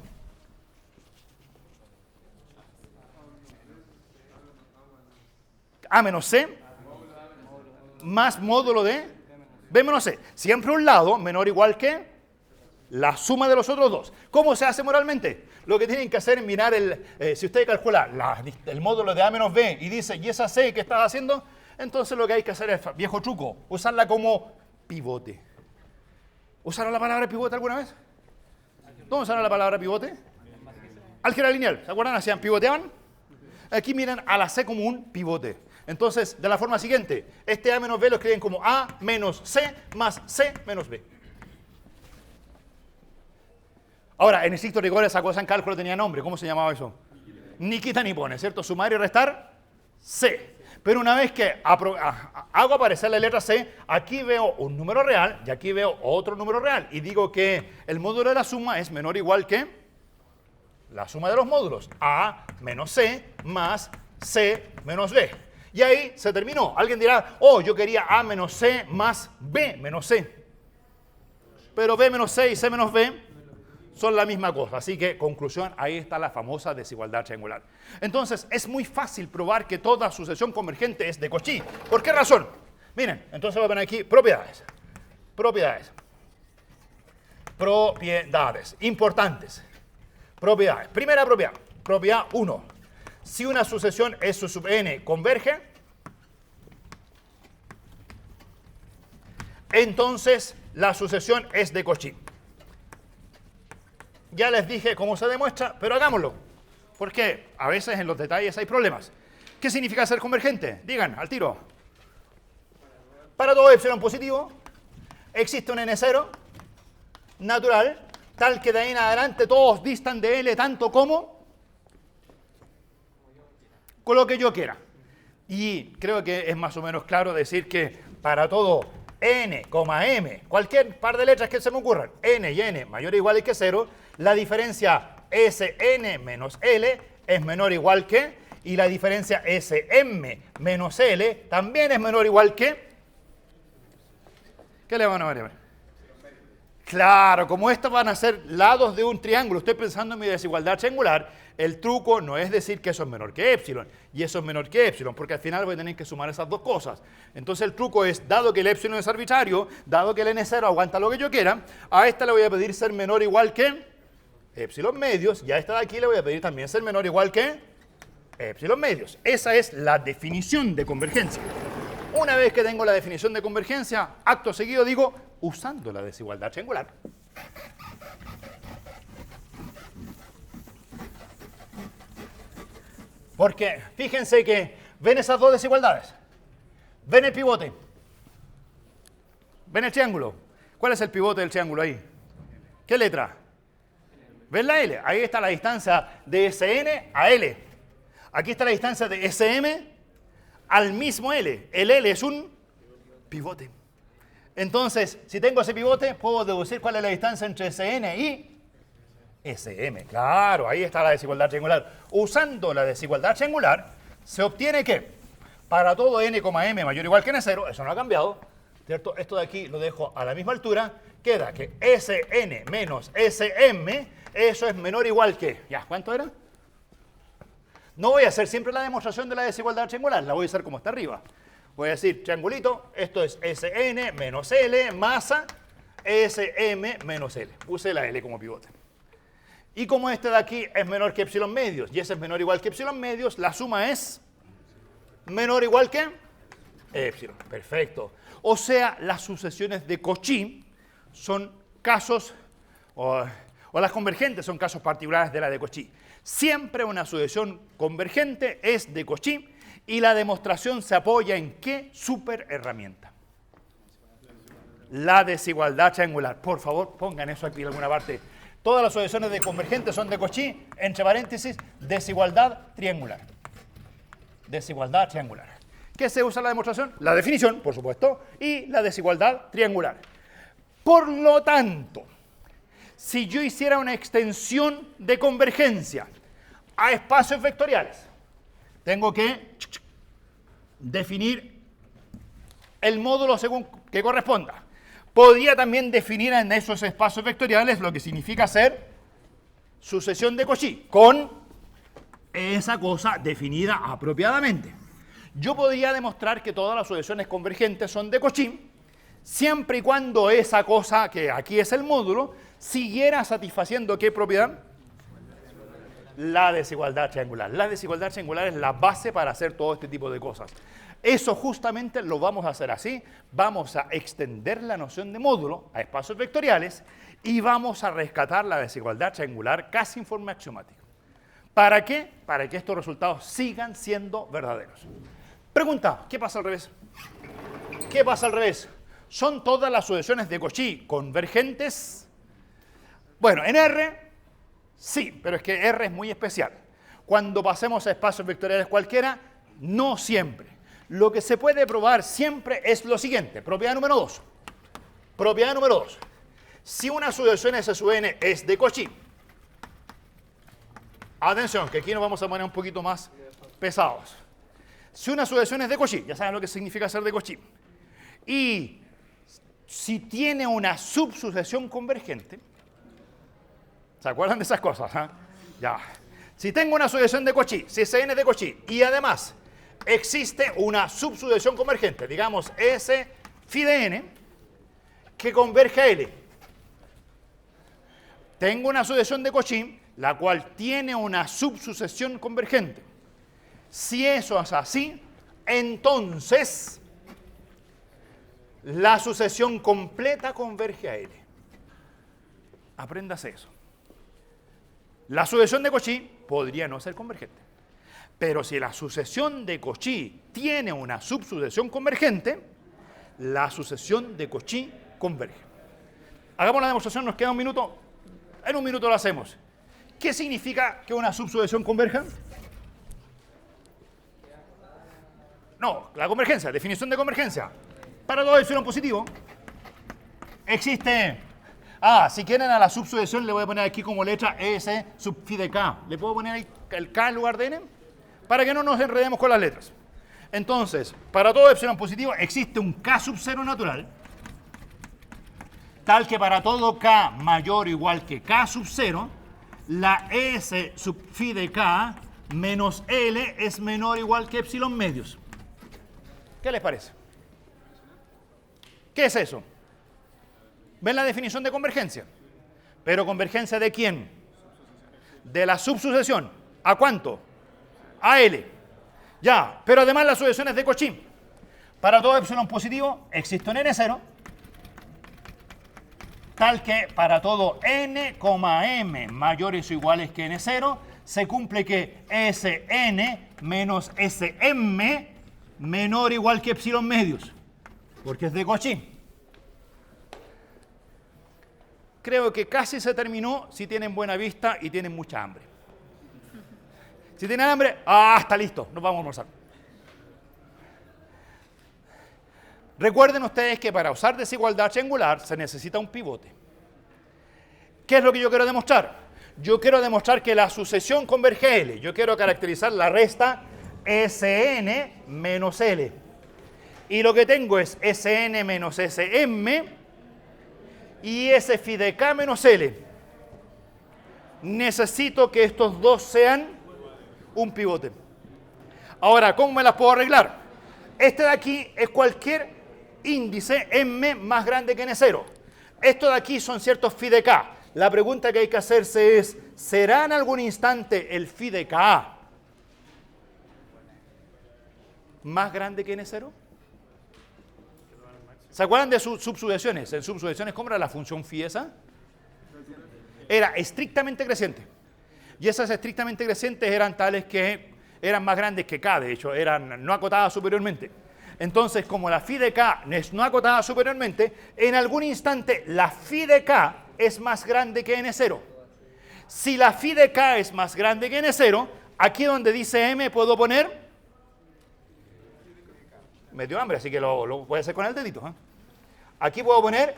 A menos C más módulo de B menos C. Siempre un lado menor o igual que la suma de los otros dos. ¿Cómo se hace moralmente? Lo que tienen que hacer es mirar si usted calcula el módulo de A menos B y dice, ¿y esa C que estás haciendo? Entonces lo que hay que hacer es, viejo truco, usarla como pivote. ¿Usaron la palabra pivote alguna vez? ¿Dónde usaron la palabra pivote? Álgebra lineal. ¿Se acuerdan? Hacían pivoteaban. Aquí miran a la C como un pivote. Entonces, de la forma siguiente, este A menos B lo escriben como A menos C más C menos B. Ahora, en estricto rigor esa cosa en cálculo tenía nombre. ¿Cómo se llamaba eso? Ni quita ni pone, ¿cierto? Sumar y restar, C. Pero una vez que hago aparecer la letra C, aquí veo un número real y aquí veo otro número real. Y digo que el módulo de la suma es menor o igual que la suma de los módulos. A menos C más C menos B. Y ahí se terminó. Alguien dirá, yo quería A menos C más B menos C. Pero B menos C y C menos B son la misma cosa. Así que, conclusión, ahí está la famosa desigualdad triangular. Entonces, es muy fácil probar que toda sucesión convergente es de Cauchy. ¿Por qué razón? Miren, entonces voy a poner aquí propiedades. Propiedades. Propiedades. Importantes. Propiedades. Primera propiedad. Propiedad 1. Si una sucesión S sub n converge, entonces la sucesión es de Cauchy. Ya les dije cómo se demuestra, pero hagámoslo. Porque a veces en los detalles hay problemas. ¿Qué significa ser convergente? Digan, al tiro. Para todo epsilon positivo, existe un n0 natural, tal que de ahí en adelante todos distan de L tanto como con lo que yo quiera. Y creo que es más o menos claro decir que para todo n, m, cualquier par de letras que se me ocurran, n y n mayor o igual que 0, la diferencia Sn menos L es menor o igual que, y la diferencia Sm menos L también es menor o igual que. ¿Qué le van a ver? Claro, como estos van a ser lados de un triángulo, estoy pensando en mi desigualdad triangular, el truco no es decir que eso es menor que epsilon y eso es menor que epsilon, porque al final voy a tener que sumar esas dos cosas. Entonces el truco es, dado que el epsilon es arbitrario, dado que el n0 aguanta lo que yo quiera, a esta le voy a pedir ser menor o igual que epsilon medios, y a esta de aquí le voy a pedir también ser menor o igual que epsilon medios. Esa es la definición de convergencia. Una vez que tengo la definición de convergencia, acto seguido digo, usando la desigualdad triangular. Porque fíjense que ven esas dos desigualdades. Ven el pivote. Ven el triángulo. ¿Cuál es el pivote del triángulo ahí? ¿Qué letra? ¿Ven la L? Ahí está la distancia de Sn a L. Aquí está la distancia de Sm al mismo L. El L es un pivote. Entonces, si tengo ese pivote, puedo deducir cuál es la distancia entre Sn y Sm. Claro, ahí está la desigualdad triangular. Usando la desigualdad triangular, se obtiene que para todo n, m mayor o igual que n0, eso no ha cambiado, ¿cierto? Esto de aquí lo dejo a la misma altura, queda que Sn menos Sm, eso es menor o igual que, ¿ya? ¿Cuánto era? No voy a hacer siempre la demostración de la desigualdad triangular, la voy a hacer como está arriba. Voy a decir, triangulito, esto es Sn menos L masa Sm menos L. Use la L como pivote. Y como este de aquí es menor que epsilon medios, y ese es menor o igual que epsilon medios, la suma es menor o igual que epsilon. Perfecto. O sea, las sucesiones de Cauchy son casos, o las convergentes son casos particulares de la de Cauchy. Siempre una sucesión convergente es de Cauchy y la demostración se apoya en ¿qué super herramienta? La desigualdad triangular. Por favor, pongan eso aquí en alguna parte. Todas las sucesiones de convergentes son de Cauchy, entre paréntesis, desigualdad triangular. Desigualdad triangular. ¿Qué se usa en la demostración? La definición, por supuesto, y la desigualdad triangular. Por lo tanto, si yo hiciera una extensión de convergencia a espacios vectoriales, tengo que definir el módulo según que corresponda. Podría también definir en esos espacios vectoriales lo que significa ser sucesión de Cauchy, con esa cosa definida apropiadamente. Yo podría demostrar que todas las sucesiones convergentes son de Cauchy, siempre y cuando esa cosa, que aquí es el módulo, siguiera satisfaciendo ¿qué propiedad? La desigualdad triangular. La desigualdad triangular es la base para hacer todo este tipo de cosas. Eso justamente lo vamos a hacer así. Vamos a extender la noción de módulo a espacios vectoriales y vamos a rescatar la desigualdad triangular casi en forma axiomática. ¿Para qué? Para que estos resultados sigan siendo verdaderos. Pregunta, ¿qué pasa al revés? ¿Qué pasa al revés? ¿Son todas las sucesiones de Cauchy convergentes? Bueno, en R, sí, pero es que R es muy especial. Cuando pasemos a espacios vectoriales cualquiera, no siempre. Lo que se puede probar siempre es lo siguiente. Propiedad número 2. Propiedad número 2. Si una sucesión S sub n es de Cauchy, atención, que aquí nos vamos a poner un poquito más pesados. Si una sucesión es de Cauchy, ya saben lo que significa ser de Cauchy, y si tiene una subsucesión convergente, ¿se acuerdan de esas cosas? Ya. Si tengo una sucesión de Cauchy, si Sn es de Cauchy, y además existe una subsucesión convergente, digamos S phi de n, que converge a L. Tengo una sucesión de Cauchy, la cual tiene una subsucesión convergente. Si eso es así, entonces la sucesión completa converge a L. Apréndase eso. La sucesión de Cauchy podría no ser convergente. Pero si la sucesión de Cauchy tiene una subsucesión convergente, La sucesión de Cauchy converge. Hagamos la demostración, nos queda un minuto. En un minuto lo hacemos. ¿Qué significa que una subsucesión converja? No, la convergencia, definición de convergencia. Para todo epsilon positivo, existe... si quieren a la subsucesión le voy a poner aquí como letra S sub phi de K. ¿Le puedo poner el K en lugar de N? Para que no nos enredemos con las letras. Entonces, para todo epsilon positivo existe un K sub 0 natural, tal que para todo K mayor o igual que K sub 0, la S sub phi de K menos L es menor o igual que epsilon medios. ¿Qué les parece? ¿Qué es eso? ¿Ven la definición de convergencia? ¿Pero convergencia de quién? De la subsucesión. ¿A cuánto? A L. Ya, pero además las sucesiones de Cauchy. Para todo epsilon positivo existe un N0, tal que para todo n, m mayores o iguales que n0, se cumple que Sn menos Sm menor o igual que epsilon medios, porque es de Cauchy. Creo que casi se terminó si tienen buena vista y tienen mucha hambre. Si tienen hambre, está listo, nos vamos a almorzar. Recuerden ustedes que para usar desigualdad triangular se necesita un pivote. ¿Qué es lo que yo quiero demostrar? Yo quiero demostrar que la sucesión converge a L. Yo quiero caracterizar la resta Sn menos L. Y lo que tengo es Sn menos Sm y S phi de K menos L. Necesito que estos dos sean un pivote. Ahora, ¿cómo me las puedo arreglar? Este de aquí es cualquier índice m más grande que n0. Esto de aquí son ciertos phi de K. La pregunta que hay que hacerse es, ¿será en algún instante el phi de K más grande que n0? ¿Se acuerdan de sus subsucesiones? En subsucesiones, ¿cómo era la función phi esa? Era estrictamente creciente. Y esas estrictamente crecientes eran tales que eran más grandes que K, de hecho, eran no acotadas superiormente. Entonces, como la phi de K es no acotada superiormente, en algún instante la phi de K es más grande que n0. Si la phi de K es más grande que n0, aquí donde dice m puedo poner... Me dio hambre, así que lo voy a hacer con el dedito. Aquí puedo poner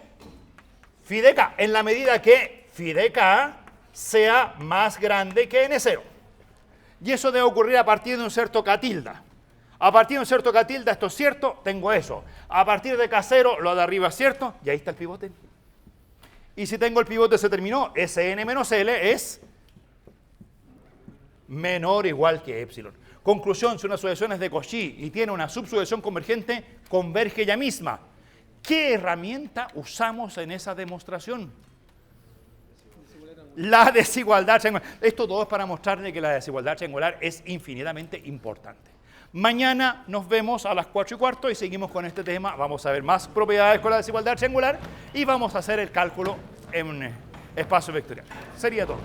phi de K, en la medida que phi de K sea más grande que n0. Y eso debe ocurrir a partir de un cierto K tilde. A partir de un cierto K tilde, esto es cierto, tengo eso. A partir de K0, lo de arriba es cierto, y ahí está el pivote. Y si tengo el pivote, se terminó. Sn menos L es menor o igual que epsilon. Conclusión, si una sucesión es de Cauchy y tiene una subsucesión convergente, converge ella misma. ¿Qué herramienta usamos en esa demostración? La desigualdad triangular. Esto todo es para mostrarle que la desigualdad triangular es infinitamente importante. Mañana nos vemos a las 4:15 y seguimos con este tema. Vamos a ver más propiedades con la desigualdad triangular y vamos a hacer el cálculo en espacio vectorial. Sería todo.